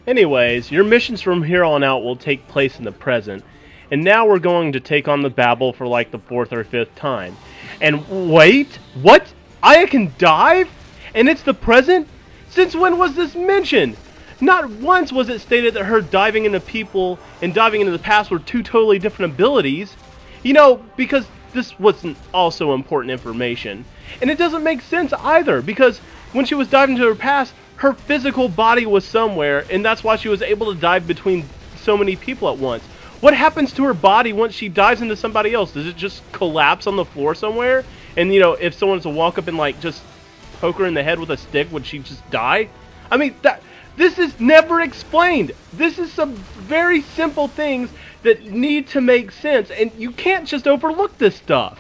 Anyways, your missions from here on out will take place in the present. And now we're going to take on the Babel for like the 4th or 5th time. And wait, what? Aya can dive? And it's the present? Since when was this mentioned? Not once was it stated that her diving into people and diving into the past were two totally different abilities. You know, because this wasn't also important information. And it doesn't make sense either, because when she was diving into her past, her physical body was somewhere, and that's why she was able to dive between so many people at once. What happens to her body once she dives into somebody else? Does it just collapse on the floor somewhere? And, you know, if someone was to walk up and, like, just poke her in the head with a stick, would she just die? I mean, This is never explained. This is some very simple things that need to make sense, and you can't just overlook this stuff.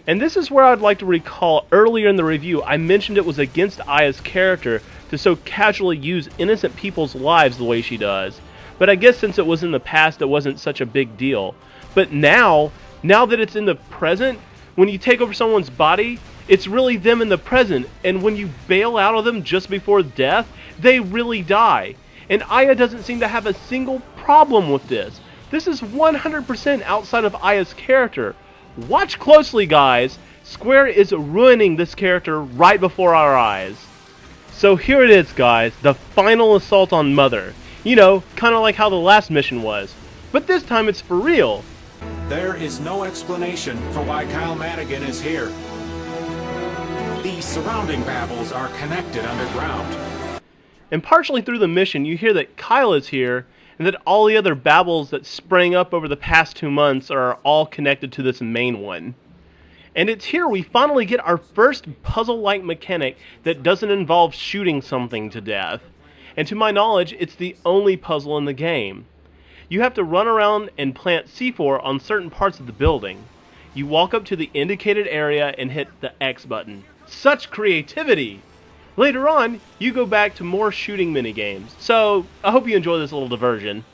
And this is where I'd like to recall earlier in the review I mentioned it was against Aya's character to so casually use innocent people's lives the way she does. But I guess since it was in the past it wasn't such a big deal. But now that it's in the present, when you take over someone's body, it's really them in the present, and when you bail out of them just before death, they really die. And Aya doesn't seem to have a single problem with this. This is 100% outside of Aya's character. Watch closely, guys. Square is ruining this character right before our eyes. So here it is, guys, the final assault on Mother. You know, kind of like how the last mission was. But this time it's for real. There is no explanation for why Kyle Madigan is here. The surrounding babbles are connected underground. And partially through the mission, you hear that Kyle is here, and that all the other babbles that sprang up over the past 2 months are all connected to this main one. And it's here we finally get our first puzzle-like mechanic that doesn't involve shooting something to death. And to my knowledge, it's the only puzzle in the game. You have to run around and plant C4 on certain parts of the building. You walk up to the indicated area and hit the X button. Such creativity! Later on, you go back to more shooting minigames, so I hope you enjoy this little diversion.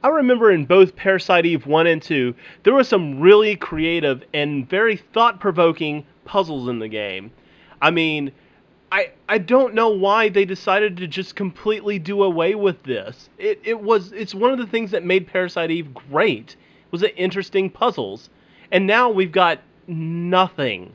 I remember in both Parasite Eve 1 and 2, there were some really creative and very thought-provoking puzzles in the game. I mean, I don't know why they decided to just completely do away with this. It's one of the things that made Parasite Eve great, was the interesting puzzles. And now we've got nothing.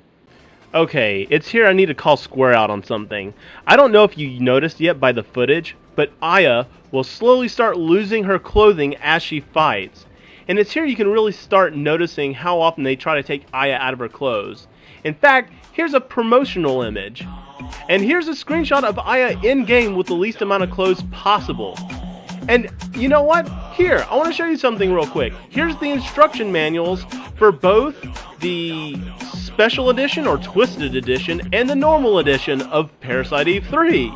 Okay, it's here I need to call Square out on something. I don't know if you noticed yet by the footage, but Aya will slowly start losing her clothing as she fights. And it's here you can really start noticing how often they try to take Aya out of her clothes. In fact, here's a promotional image. And here's a screenshot of Aya in-game with the least amount of clothes possible. And you know what? Here, I want to show you something real quick. Here's the instruction manuals for both the Special Edition or Twisted Edition and the Normal Edition of Parasite Eve 3.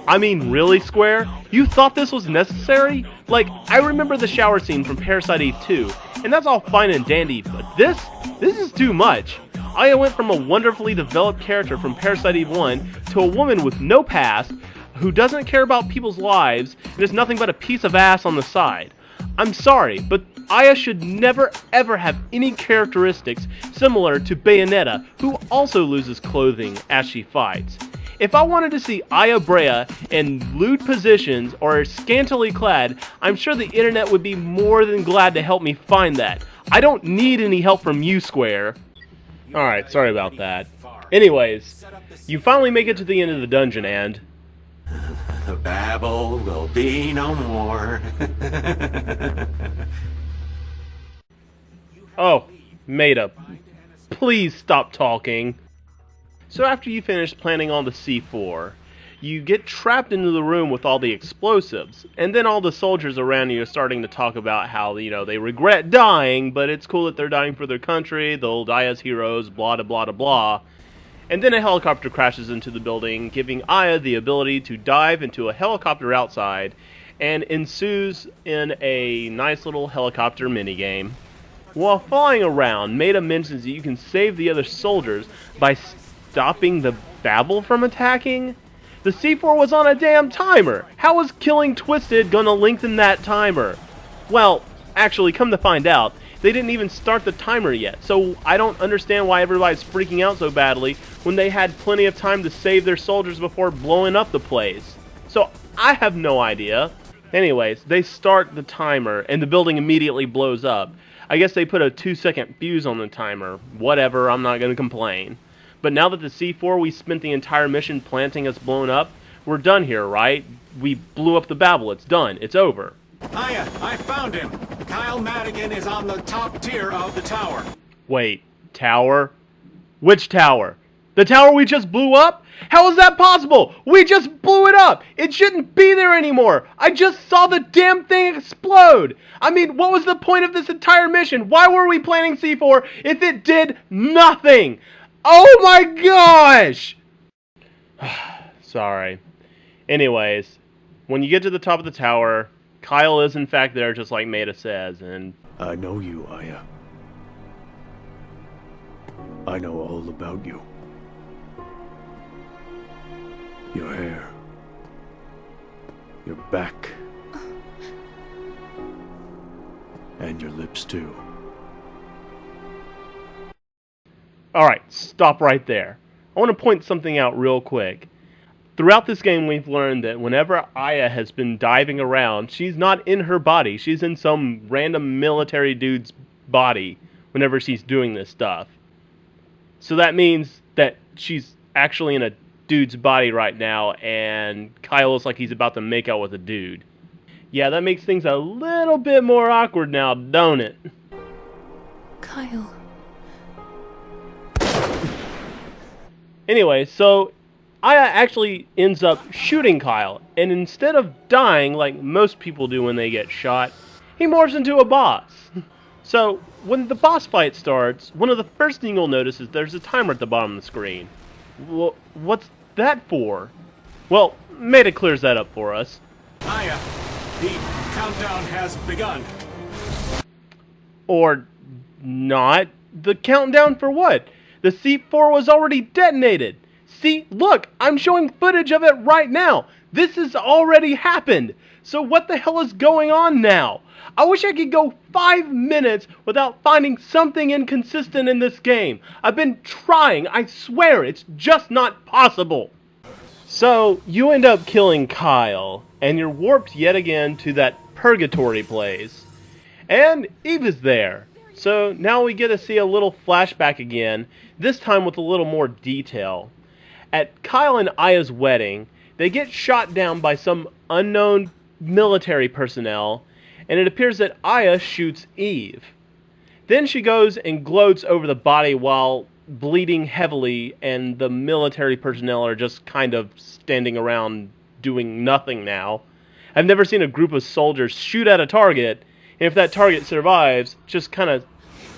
I mean, really, Square? You thought this was necessary? Like, I remember the shower scene from Parasite Eve 2, and that's all fine and dandy, but this is too much. Aya went from a wonderfully developed character from Parasite Eve 1 to a woman with no past, who doesn't care about people's lives, and is nothing but a piece of ass on the side. I'm sorry, but Aya should never ever have any characteristics similar to Bayonetta, who also loses clothing as she fights. If I wanted to see Aya Brea in lewd positions or scantily clad, I'm sure the internet would be more than glad to help me find that. I don't need any help from you, Square. Alright, sorry about that. Anyways, you finally make it to the end of the dungeon and... The babble will be no more. Oh, Maida, please stop talking. So after you finish planting all the C4, you get trapped into the room with all the explosives, and then all the soldiers around you are starting to talk about how, you know, they regret dying, but it's cool that they're dying for their country, they'll die as heroes, blah blah blah blah. And then a helicopter crashes into the building, giving Aya the ability to dive into a helicopter outside, and ensues in a nice little helicopter minigame. While flying around, Maida mentions that you can save the other soldiers by stopping the babble from attacking. The C4 was on a damn timer! How was killing Twisted gonna lengthen that timer? Well, actually, come to find out, they didn't even start the timer yet, so I don't understand why everybody's freaking out so badly when they had plenty of time to save their soldiers before blowing up the place. So, I have no idea. Anyways, they start the timer, and the building immediately blows up. I guess they put a 2-second fuse on the timer. Whatever, I'm not gonna complain. But now that the C4 we spent the entire mission planting has blown up, we're done here, right? We blew up the babble, it's done, it's over. Aya, I found him! Kyle Madigan is on the top tier of the tower. Wait, tower? Which tower? The tower we just blew up? How is that possible? We just blew it up! It shouldn't be there anymore! I just saw the damn thing explode! I mean, what was the point of this entire mission? Why were we planting C4 if it did nothing? Oh my gosh! Sorry. Anyways, When you get to the top of the tower, Kyle is in fact there, just like Maida says, and... I know you, Aya. I know all about you. Your hair. Your back. And your lips, too. Alright, stop right there. I want to point something out real quick. Throughout this game, we've learned that whenever Aya has been diving around, she's not in her body. She's in some random military dude's body whenever she's doing this stuff. So that means that she's actually in a dude's body right now, and Kyle looks like he's about to make out with a dude. Yeah, that makes things a little bit more awkward now, don't it? Kyle. Anyway, so Aya actually ends up shooting Kyle, and instead of dying like most people do when they get shot, he morphs into a boss. So, when the boss fight starts, one of the first things you'll notice is there's a timer at the bottom of the screen. What's that for? Well, Maida clears that up for us. Aya, the countdown has begun. Or not. The countdown for what? The C4 was already detonated. See, look, I'm showing footage of it right now. This has already happened. So what the hell is going on now? I wish I could go 5 minutes without finding something inconsistent in this game. I've been trying, I swear, it's just not possible. So, you end up killing Kyle, and you're warped yet again to that purgatory place. And Eve is there. So now we get to see a little flashback again, this time with a little more detail. At Kyle and Aya's wedding, they get shot down by some unknown military personnel, and it appears that Aya shoots Eve. Then she goes and gloats over the body while bleeding heavily, and the military personnel are just kind of standing around doing nothing now. I've never seen a group of soldiers shoot at a target, and if that target survives, just kind of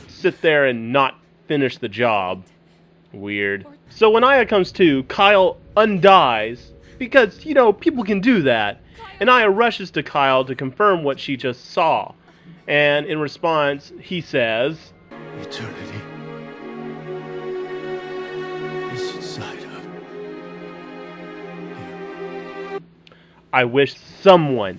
sit there and not finish the job. Weird. So when Aya comes to, Kyle undies, because, you know, people can do that, and Aya rushes to Kyle to confirm what she just saw. And in response, he says, Eternity is inside of you. I wish someone,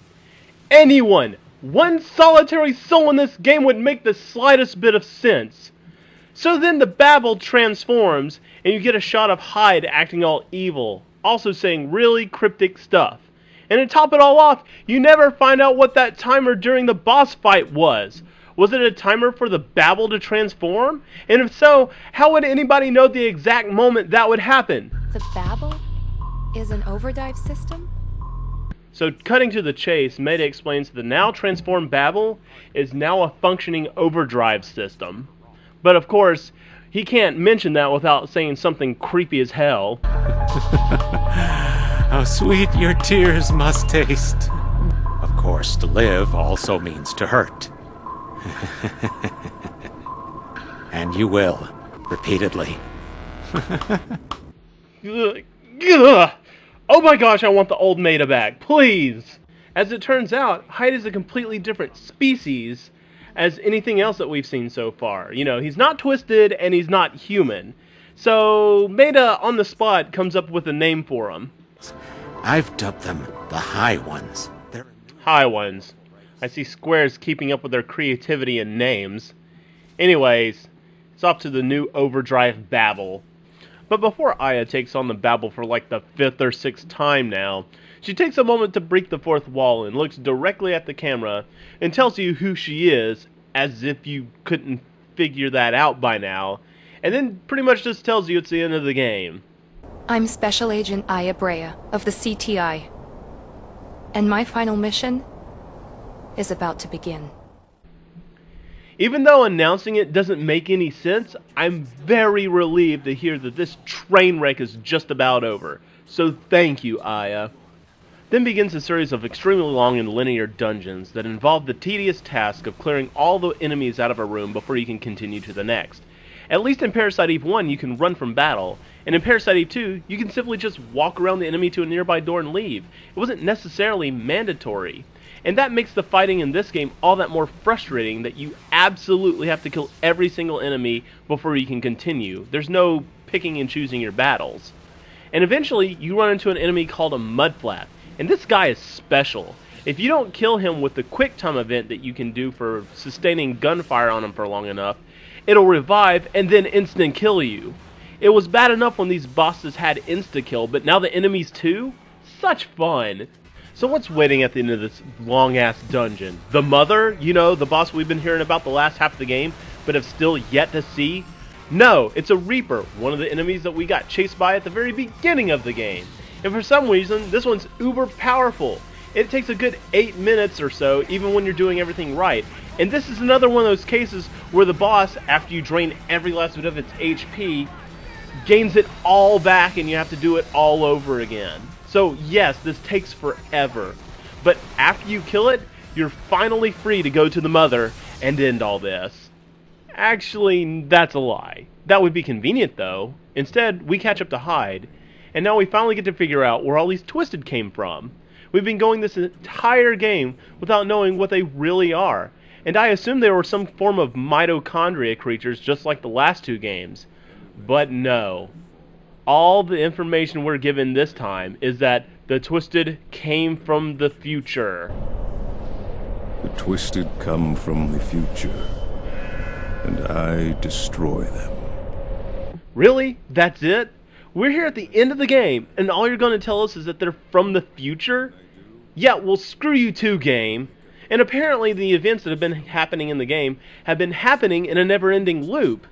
anyone, one solitary soul in this game would make the slightest bit of sense. So then the babble transforms, and you get a shot of Hyde acting all evil, also saying really cryptic stuff. And to top it all off, you never find out what that timer during the boss fight was. Was it a timer for the babble to transform? And if so, how would anybody know the exact moment that would happen? The babble is an overdive system? So cutting to the chase, Maida explains the now transformed babble is now a functioning overdrive system. But of course, he can't mention that without saying something creepy as hell. How sweet your tears must taste. Of course, to live also means to hurt. And you will, repeatedly. Ugh. Oh my gosh, I want the old Maida back, please! As it turns out, Hyde is a completely different species as anything else that we've seen so far. You know, he's not twisted and he's not human. So Maida, on the spot, comes up with a name for him. I've dubbed them the High Ones. High Ones. I see Square's keeping up with their creativity and names. Anyways, it's off to the new overdrive babble. But before Aya takes on the babble for like the 5th or 6th time now, she takes a moment to break the 4th wall and looks directly at the camera and tells you who she is, as if you couldn't figure that out by now, and then pretty much just tells you it's the end of the game. I'm Special Agent Aya Brea of the CTI, and my final mission is about to begin. Even though announcing it doesn't make any sense, I'm very relieved to hear that this train wreck is just about over. So thank you, Aya. Then begins a series of extremely long and linear dungeons that involve the tedious task of clearing all the enemies out of a room before you can continue to the next. At least in Parasite Eve 1, you can run from battle, and in Parasite Eve 2, you can simply just walk around the enemy to a nearby door and leave. It wasn't necessarily mandatory. And that makes the fighting in this game all that more frustrating, that you absolutely have to kill every single enemy before you can continue. There's no picking and choosing your battles. And eventually, you run into an enemy called a Mudflap, and this guy is special. If you don't kill him with the quick time event that you can do for sustaining gunfire on him for long enough, it'll revive and then instant kill you. It was bad enough when these bosses had insta-kill, but now the enemies too? Such fun! So what's waiting at the end of this long-ass dungeon? The Mother? You know, the boss we've been hearing about the last half of the game, but have still yet to see? No, it's a Reaper, one of the enemies that we got chased by at the very beginning of the game. And for some reason, this one's uber powerful. It takes a good 8 minutes or so, even when you're doing everything right. And this is another one of those cases where the boss, after you drain every last bit of its HP, gains it all back and you have to do it all over again. So yes, this takes forever. But after you kill it, you're finally free to go to the Mother and end all this. Actually, that's a lie. That would be convenient though. Instead, we catch up to Hyde, and now we finally get to figure out where all these Twisted came from. We've been going this entire game without knowing what they really are, and I assumed they were some form of mitochondria creatures just like the last two games. But no. All the information we're given this time is that the Twisted came from the future. The Twisted come from the future, and I destroy them. Really? That's it? We're here at the end of the game, and all you're going to tell us is that they're from the future? Yeah, well, screw you too, game. And apparently the events that have been happening in the game have been happening in a never-ending loop,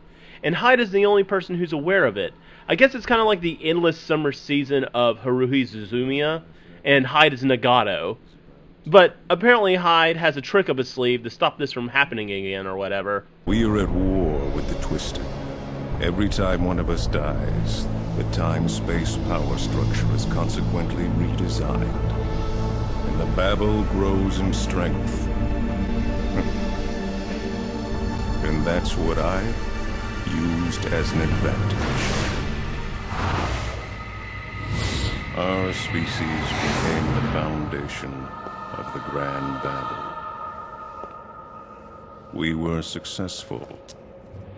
and Hyde is the only person who's aware of it. I guess it's kind of like the endless summer season of Haruhi Suzumiya, and Hyde is Nagato. But apparently Hyde has a trick up his sleeve to stop this from happening again or whatever. We are at war with the Twisted. Every time one of us dies, the time-space power structure is consequently redesigned. And the Babel grows in strength. And that's what I used as an advantage. Our species became the foundation of the Grand Babel. We were successful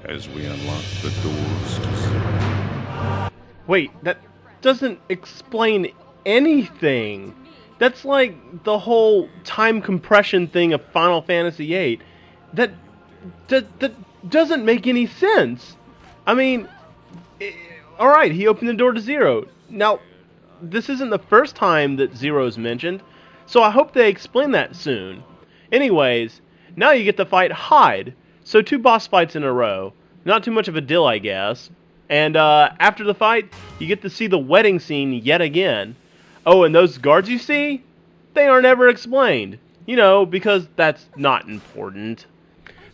as we unlocked the doors to Zero. Wait, that doesn't explain anything. That's like the whole time compression thing of Final Fantasy VIII. That doesn't make any sense. I mean, alright, he opened the door to Zero. Now, this isn't the first time that Zero's mentioned, so I hope they explain that soon. Anyways, now you get to fight Hyde. So 2 boss fights in a row. Not too much of a deal, I guess. And after the fight, you get to see the wedding scene yet again. Oh, and those guards you see? They are never explained. You know, because that's not important.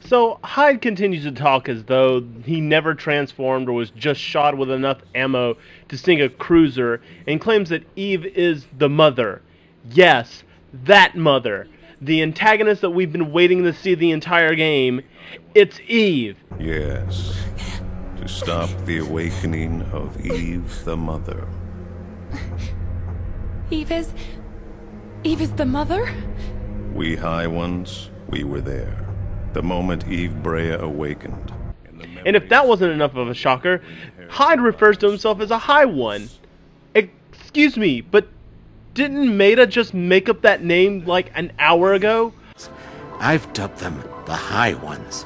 So Hyde continues to talk as though he never transformed or was just shot with enough ammo to sink a cruiser, and claims that Eve is the Mother. Yes, that Mother. The antagonist that we've been waiting to see the entire game. It's Eve. Yes. To stop the awakening of Eve the Mother. Eve is the Mother? We High Ones, we were there. The moment Eve Brea awakened. And if that wasn't enough of a shocker, Hyde refers to himself as a High One. Excuse me, but didn't Maida just make up that name like an hour ago? I've dubbed them the High Ones.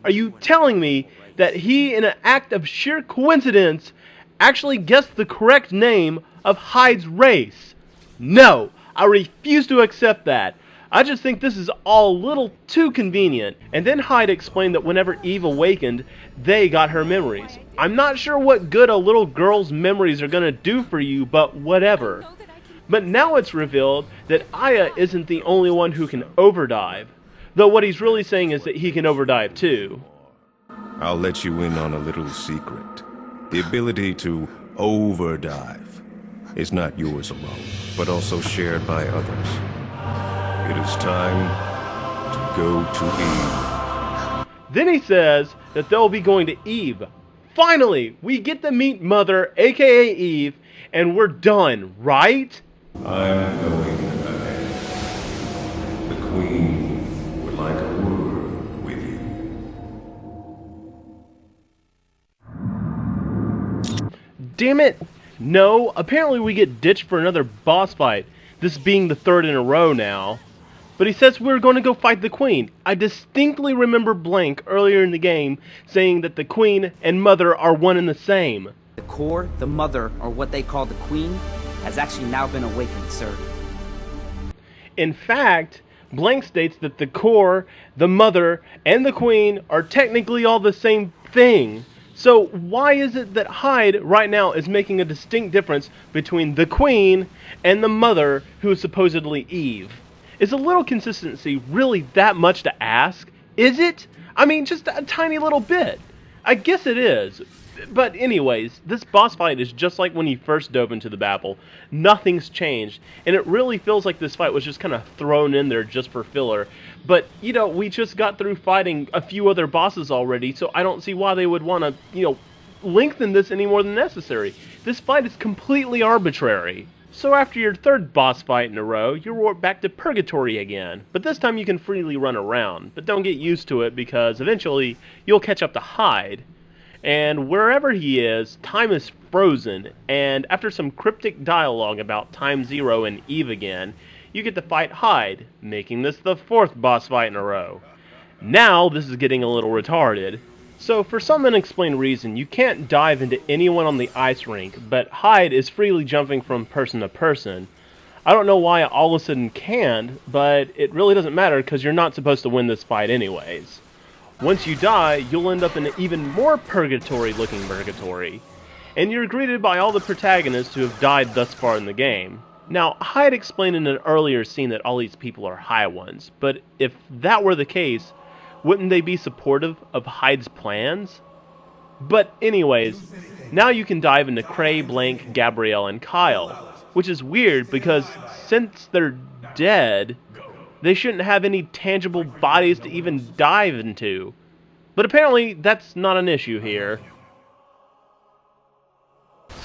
Are you telling me that he, in an act of sheer coincidence, actually guessed the correct name of Hyde's race? No, I refuse to accept that. I just think this is all a little too convenient. And then Hyde explained that whenever Eve awakened, they got her memories. I'm not sure what good a little girl's memories are gonna do for you, but whatever. But now it's revealed that Aya isn't the only one who can overdive. Though what he's really saying is that he can overdive too. I'll let you in on a little secret. The ability to overdive is not yours alone, but also shared by others. It is time to go to Eve. Then he says that they'll be going to Eve Finally, we get to meet Mother, aka Eve, and we're done, right? I'm going ahead. The Queen would like a word with you. Damn it! No, apparently we get ditched for another boss fight, this being the third in a row now. But he says we're going to go fight the Queen. I distinctly remember Blank earlier in the game saying that the Queen and Mother are one and the same. The core, the Mother, or what they call the Queen, has actually now been awakened, sir. In fact, Blank states that the core, the Mother, and the Queen are technically all the same thing. So why is it that Hyde right now is making a distinct difference between the Queen and the Mother, who is supposedly Eve? Is a little consistency really that much to ask? Is it? I mean, just a tiny little bit. I guess it is. But anyways, this boss fight is just like when you first dove into the battle. Nothing's changed, and it really feels like this fight was just kind of thrown in there just for filler. But, you know, we just got through fighting a few other bosses already, so I don't see why they would want to, you know, lengthen this any more than necessary. This fight is completely arbitrary. So after your third boss fight in a row, you're warped back to Purgatory again. But this time you can freely run around, but don't get used to it because eventually you'll catch up to Hyde. And wherever he is, time is frozen, and after some cryptic dialogue about Time Zero and Eve again, you get to fight Hyde, making this the fourth boss fight in a row. Now this is getting a little retarded. So for some unexplained reason, you can't dive into anyone on the ice rink, but Hyde is freely jumping from person to person. I don't know why all of a sudden can, but it really doesn't matter because you're not supposed to win this fight anyways. Once you die, you'll end up in an even more purgatory-looking purgatory, and you're greeted by all the protagonists who have died thus far in the game. Now, Hyde explained in an earlier scene that all these people are High Ones, but if that were the case, wouldn't they be supportive of Hyde's plans? But anyways, now you can dive into Cray, Blank, Gabrielle, and Kyle, which is weird because since they're dead, they shouldn't have any tangible bodies to even dive into. But apparently, that's not an issue here.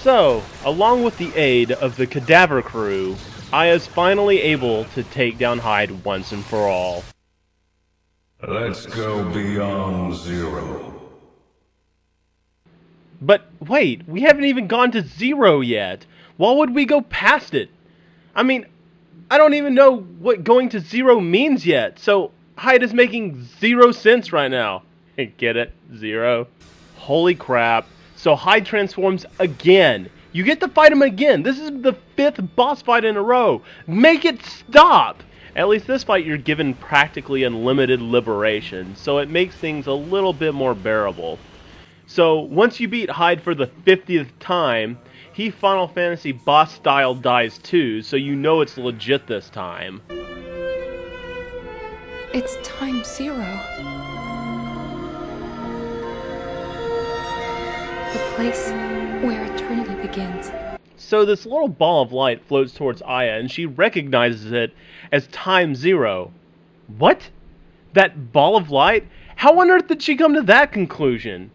So, along with the aid of the Cadaver crew, Aya's finally able to take down Hyde once and for all. Let's go beyond Zero. But wait, we haven't even gone to Zero yet. Why would we go past it? I mean, I don't even know what going to Zero means yet, so Hyde is making 0 sense right now. Get it? Zero? Holy crap. So Hyde transforms again. You get to fight him again. This is the 5th boss fight in a row. Make it stop! At least this fight you're given practically unlimited liberation, so it makes things a little bit more bearable. So once you beat Hyde for the 50th time, he Final Fantasy boss style dies too, so you know it's legit this time. It's Time Zero. The place where eternity begins. So this little ball of light floats towards Aya, and she recognizes it as Time Zero. What? That ball of light? How on earth did she come to that conclusion?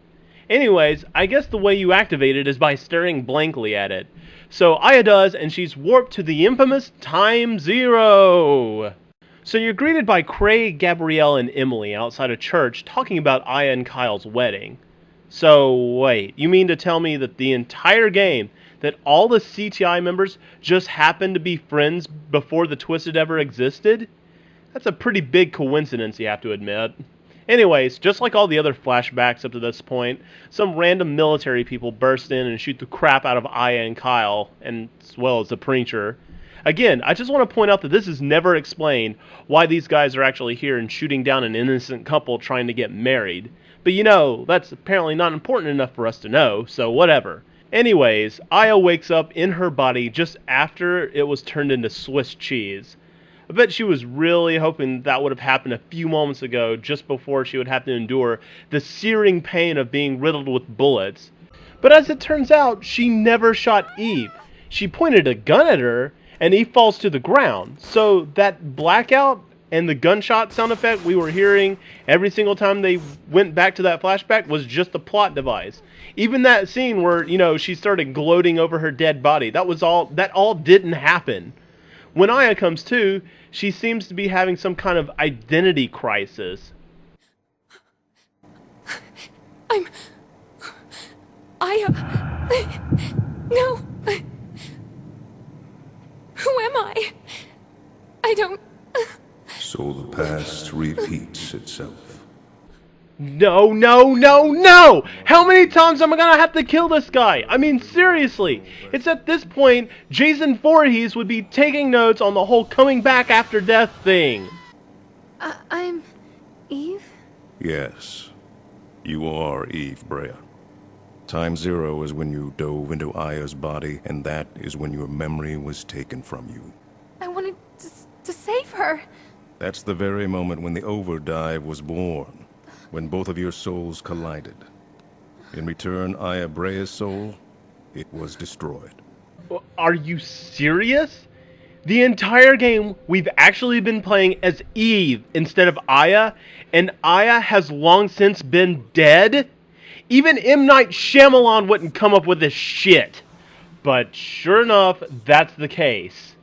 Anyways, I guess the way you activate it is by staring blankly at it. So Aya does, and she's warped to the infamous Time Zero! So you're greeted by Cray, Gabrielle, and Emily outside a church talking about Aya and Kyle's wedding. So wait, you mean to tell me that the entire game, that all the CTI members just happened to be friends before the Twisted ever existed? That's a pretty big coincidence, you have to admit. Anyways, just like all the other flashbacks up to this point, some random military people burst in and shoot the crap out of Aya and Kyle, and as well as the preacher. Again, I just want to point out that this is never explained why these guys are actually here and shooting down an innocent couple trying to get married. But you know, that's apparently not important enough for us to know, so whatever. Anyways, Aya wakes up in her body just after it was turned into Swiss cheese. I bet she was really hoping that would have happened a few moments ago, just before she would have to endure the searing pain of being riddled with bullets. But as it turns out, she never shot Eve. She pointed a gun at her, and Eve falls to the ground. So that blackout and the gunshot sound effect we were hearing every single time they went back to that flashback was just a plot device. Even that scene where, you know, she started gloating over her dead body, that all didn't happen. When Aya comes to, she seems to be having some kind of identity crisis. No. Who am I? I don't... So the past repeats itself. No, no, no, no! How many times am I gonna have to kill this guy? I mean, seriously. It's at this point, Jason Voorhees would be taking notes on the whole coming back after death thing. I'm... Eve? Yes. You are Eve, Brea. Time zero is when you dove into Aya's body, and that is when your memory was taken from you. I wanted to save her. That's the very moment when the overdive was born, when both of your souls collided. In return, Aya Brea's soul, it was destroyed. Are you serious? The entire game, we've actually been playing as Eve instead of Aya, and Aya has long since been dead? Even M. Night Shyamalan wouldn't come up with this shit. But sure enough, that's the case.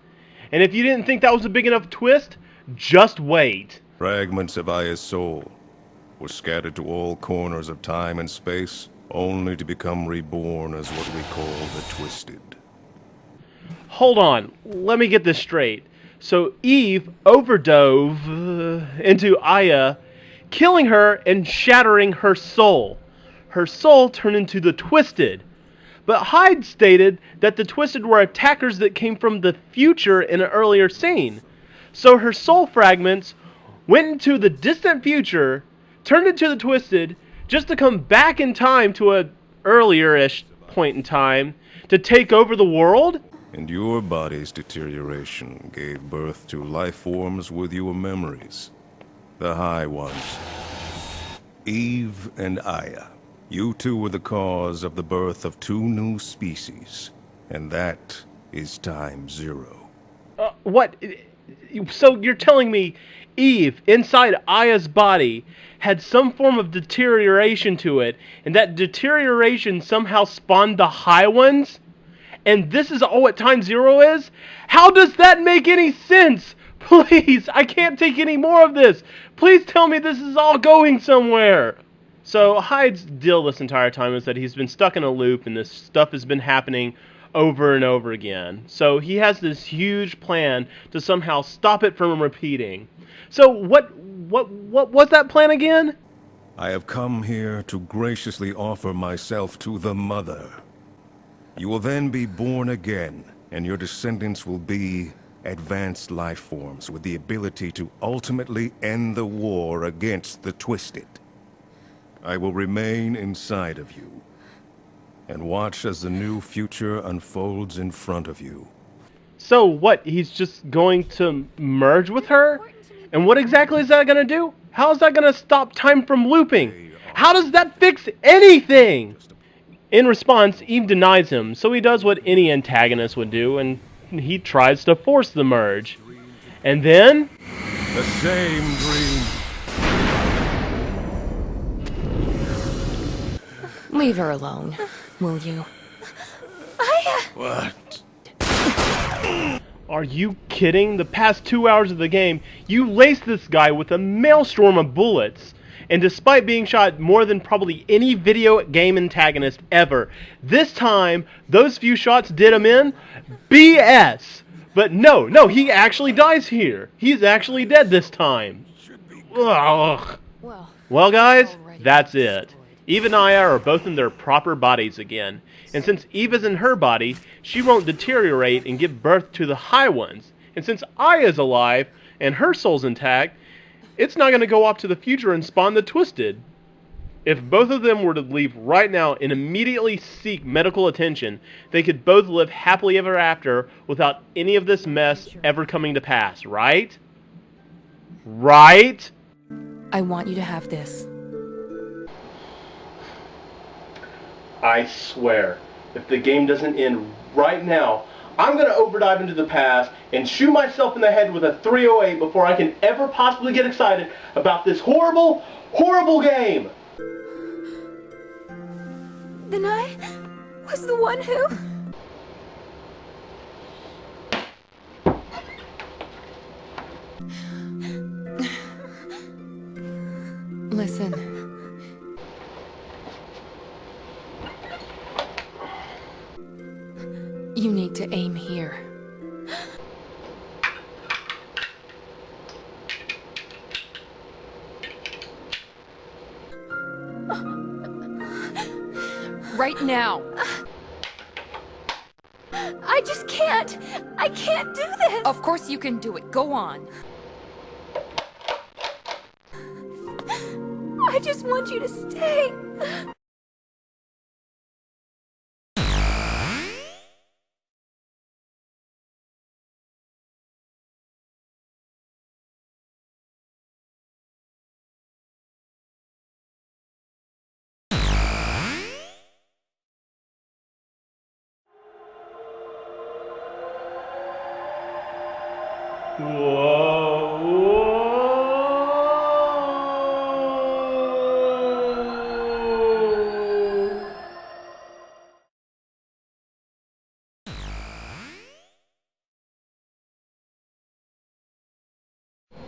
And if you didn't think that was a big enough twist, just wait. Fragments of Aya's soul were scattered to all corners of time and space, only to become reborn as what we call the Twisted. Hold on, let me get this straight. So Eve overdove into Aya, killing her and shattering her soul. Her soul turned into the Twisted. But Hyde stated that the Twisted were attackers that came from the future in an earlier scene. So her soul fragments went into the distant future, turned into the Twisted, just to come back in time to an earlier-ish point in time to take over the world? And your body's deterioration gave birth to life forms with your memories. The High Ones. Eve and Aya. You two were the cause of the birth of two new species. And that is time zero. What? So you're telling me Eve, inside Aya's body, had some form of deterioration to it, and that deterioration somehow spawned the High Ones? And this is all what time zero is? How does that make any sense? Please, I can't take any more of this. Please tell me this is all going somewhere. So Hyde's deal this entire time is that he's been stuck in a loop and this stuff has been happening over and over again. So he has this huge plan to somehow stop it from repeating. So what was that plan again? I have come here to graciously offer myself to the Mother. You will then be born again, and your descendants will be advanced life forms with the ability to ultimately end the war against the Twisted. I will remain inside of you, and watch as the new future unfolds in front of you. So what, he's just going to merge with her? And what exactly is that going to do? How is that going to stop time from looping? How does that fix anything? In response, Eve denies him, so he does what any antagonist would do, and he tries to force the merge. And then... the same dream. Leave her alone, will you? What? Are you kidding? The past 2 hours of the game, you laced this guy with a maelstrom of bullets. And despite being shot more than probably any video game antagonist ever, this time, those few shots did him in? BS! But no, he actually dies here. He's actually dead this time. Ugh. Well guys, that's it. Eve and Aya are both in their proper bodies again. And since Eve is in her body, she won't deteriorate and give birth to the High Ones. And since Aya's alive, and her soul's intact, it's not going to go off to the future and spawn the Twisted. If both of them were to leave right now and immediately seek medical attention, they could both live happily ever after without any of this mess ever coming to pass, right? Right? I want you to have this. I swear, if the game doesn't end right now, I'm going to overdive into the past and shoot myself in the head with a 308 before I can ever possibly get excited about this horrible, horrible game. Then I was the one who... Listen. You need to aim here. Right now. I just can't. I can't do this. Of course you can do it. Go on. I just want you to stay.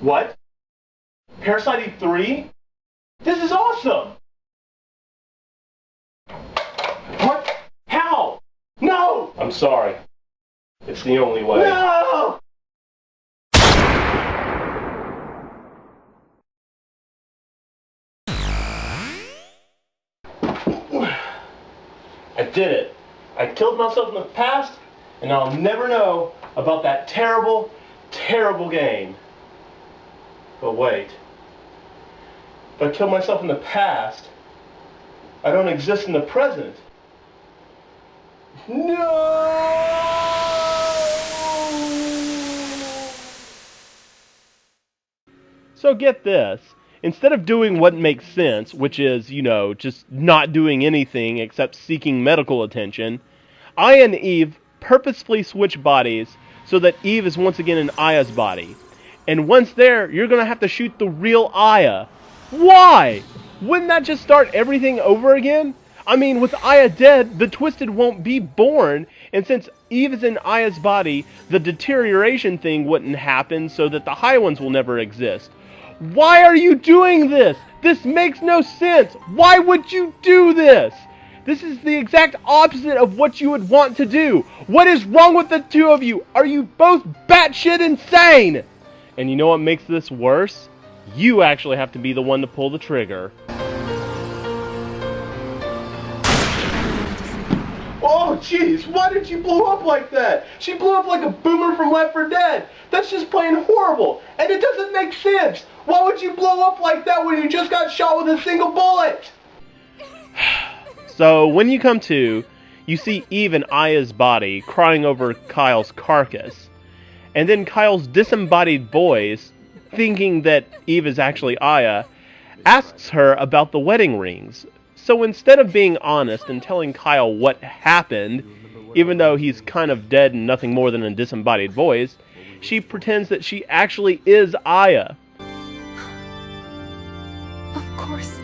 What? Parasite Eve 3? This is awesome! What? How? No! I'm sorry. It's the only way. No! I did it. I killed myself in the past, and I'll never know about that terrible, terrible game. But wait. If I kill myself in the past, I don't exist in the present. No! So get this. Instead of doing what makes sense, which is, just not doing anything except seeking medical attention, Aya and Eve purposefully switch bodies so that Eve is once again in Aya's body. And once there, you're going to have to shoot the real Aya. Why? Wouldn't that just start everything over again? I mean, with Aya dead, the Twisted won't be born, and since Eve is in Aya's body, the deterioration thing wouldn't happen so that the High Ones will never exist. Why are you doing this? This makes no sense. Why would you do this? This is the exact opposite of what you would want to do. What is wrong with the two of you? Are you both batshit insane? And you know what makes this worse? You actually have to be the one to pull the trigger. Oh, jeez, why did you blow up like that? She blew up like a boomer from Left 4 Dead. That's just plain horrible, and it doesn't make sense. Why would you blow up like that when you just got shot with a single bullet? So, when you come to, you see Eve in Aya's body crying over Kyle's carcass. And then Kyle's disembodied voice, thinking that Eve is actually Aya, asks her about the wedding rings. So instead of being honest and telling Kyle what happened, even though he's kind of dead and nothing more than a disembodied voice, she pretends that she actually is Aya. Of course.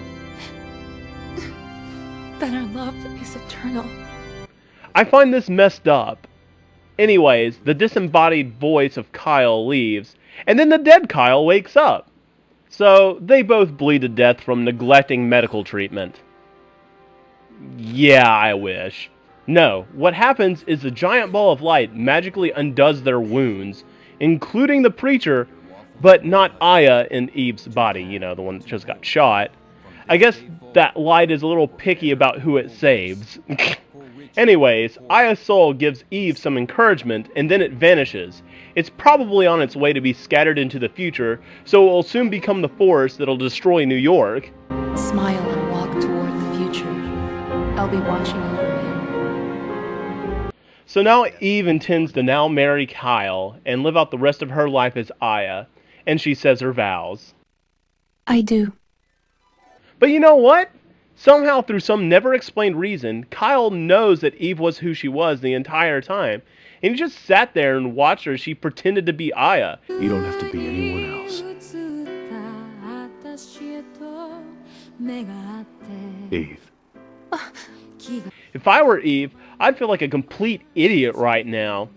That our love is eternal. I find this messed up. Anyways, the disembodied voice of Kyle leaves, and then the dead Kyle wakes up. So they both bleed to death from neglecting medical treatment. Yeah, I wish. No, what happens is the giant ball of light magically undoes their wounds, including the preacher, but not Aya in Eve's body, the one that just got shot. I guess that light is a little picky about who it saves. Anyways, Aya's soul gives Eve some encouragement, and then it vanishes. It's probably on its way to be scattered into the future, so it will soon become the force that'll destroy New York. Smile and walk toward the future. I'll be watching over you. So now Eve intends to now marry Kyle and live out the rest of her life as Aya, and she says her vows. I do. But you know what? Somehow, through some never-explained reason, Kyle knows that Eve was who she was the entire time, and he just sat there and watched her as she pretended to be Aya. You don't have to be anyone else. Eve. If I were Eve, I'd feel like a complete idiot right now.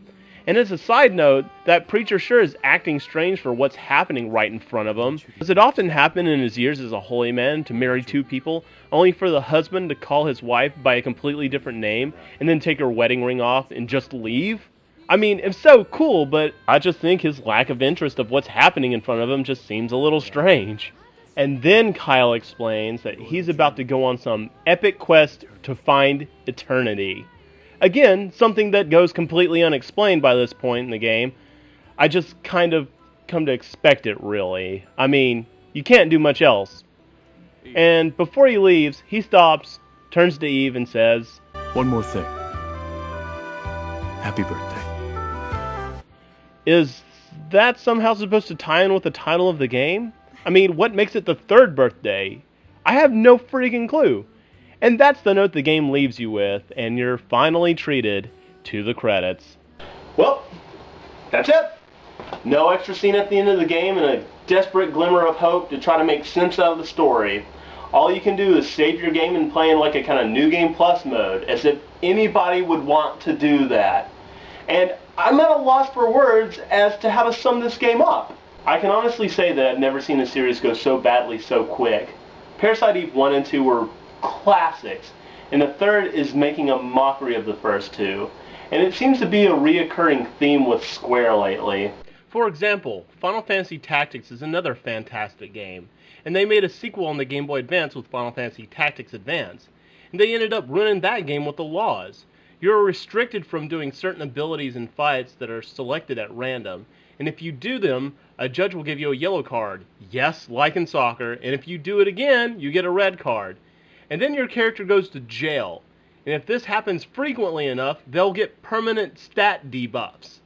And as a side note, that preacher sure is acting strange for what's happening right in front of him. Does it often happen in his years as a holy man to marry two people, only for the husband to call his wife by a completely different name, and then take her wedding ring off and just leave? I mean, if so, cool, but I just think his lack of interest of what's happening in front of him just seems a little strange. And then Kyle explains that he's about to go on some epic quest to find eternity. Again, something that goes completely unexplained by this point in the game. I just kind of come to expect it, really. I mean, you can't do much else. And before he leaves, he stops, turns to Eve, and says, "One more thing. Happy birthday." Is that somehow supposed to tie in with the title of the game? I mean, what makes it the third birthday? I have no freaking clue. And that's the note the game leaves you with, and you're finally treated to the credits. Well, that's it. No extra scene at the end of the game and a desperate glimmer of hope to try to make sense out of the story. All you can do is save your game and play in like a kind of New Game Plus mode, as if anybody would want to do that. And I'm at a loss for words as to how to sum this game up. I can honestly say that I've never seen a series go so badly so quick. Parasite Eve 1 and 2 were classics, and the third is making a mockery of the first two. And it seems to be a reoccurring theme with Square lately. For example, Final Fantasy Tactics is another fantastic game, and they made a sequel on the Game Boy Advance with Final Fantasy Tactics Advance, and they ended up ruining that game with the laws. You're restricted from doing certain abilities in fights that are selected at random, and if you do them, a judge will give you a yellow card. Yes, like in soccer, and if you do it again, you get a red card. And then your character goes to jail. And if this happens frequently enough, they'll get permanent stat debuffs.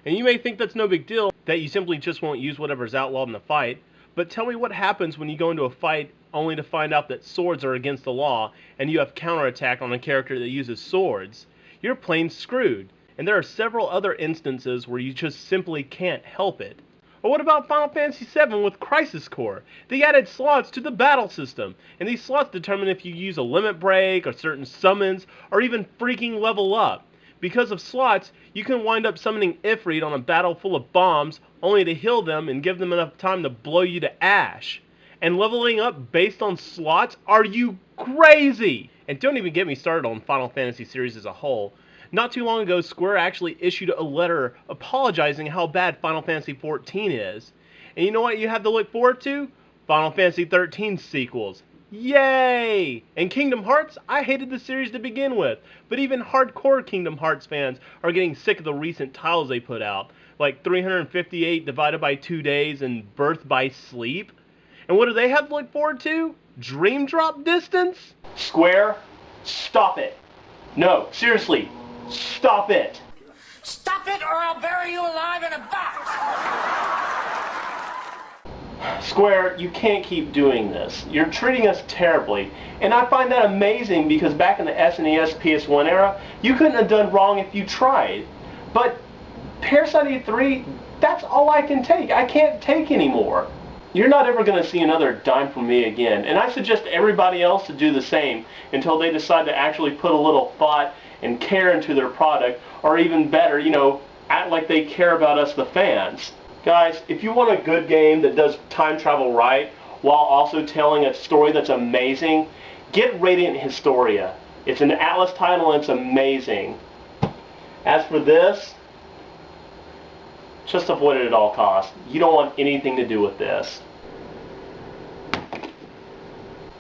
And you may think that's no big deal, that you simply just won't use whatever's outlawed in the fight, but tell me what happens when you go into a fight only to find out that swords are against the law, and you have counterattack on a character that uses swords. You're plain screwed. And there are several other instances where you just simply can't help it. Or what about Final Fantasy VII with Crisis Core? They added slots to the battle system, and these slots determine if you use a limit break, or certain summons, or even freaking level up. Because of slots, you can wind up summoning Ifrit on a battle full of bombs, only to heal them and give them enough time to blow you to ash. And leveling up based on slots? Are you crazy? And don't even get me started on Final Fantasy series as a whole. Not too long ago, Square actually issued a letter apologizing how bad Final Fantasy XIV is. And you know what you have to look forward to? Final Fantasy XIII sequels. Yay! And Kingdom Hearts? I hated the series to begin with, but even hardcore Kingdom Hearts fans are getting sick of the recent titles they put out, like 358 divided by 2 days and Birth by Sleep. And what do they have to look forward to? Dream Drop Distance? Square, stop it. No, seriously. Stop it! Stop it or I'll bury you alive in a box! Square, you can't keep doing this. You're treating us terribly. And I find that amazing because back in the SNES PS1 era, you couldn't have done wrong if you tried. But Parasite Eve 3, that's all I can take. I can't take anymore. You're not ever going to see another dime from me again. And I suggest everybody else to do the same until they decide to actually put a little thought and care into their product, or even better, act like they care about us, the fans. Guys, if you want a good game that does time travel right, while also telling a story that's amazing, get Radiant Historia. It's an Atlas title and it's amazing. As for this, just avoid it at all costs. You don't want anything to do with this.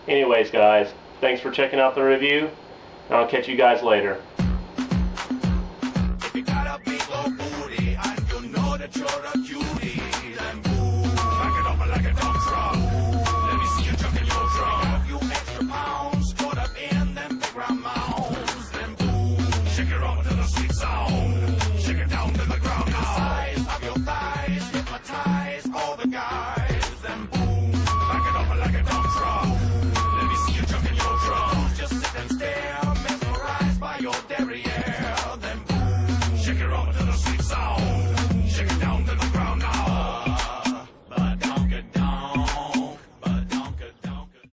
Anyways, guys, thanks for checking out the review, and I'll catch you guys later. If you got a big old booty and you know that you're a cutie,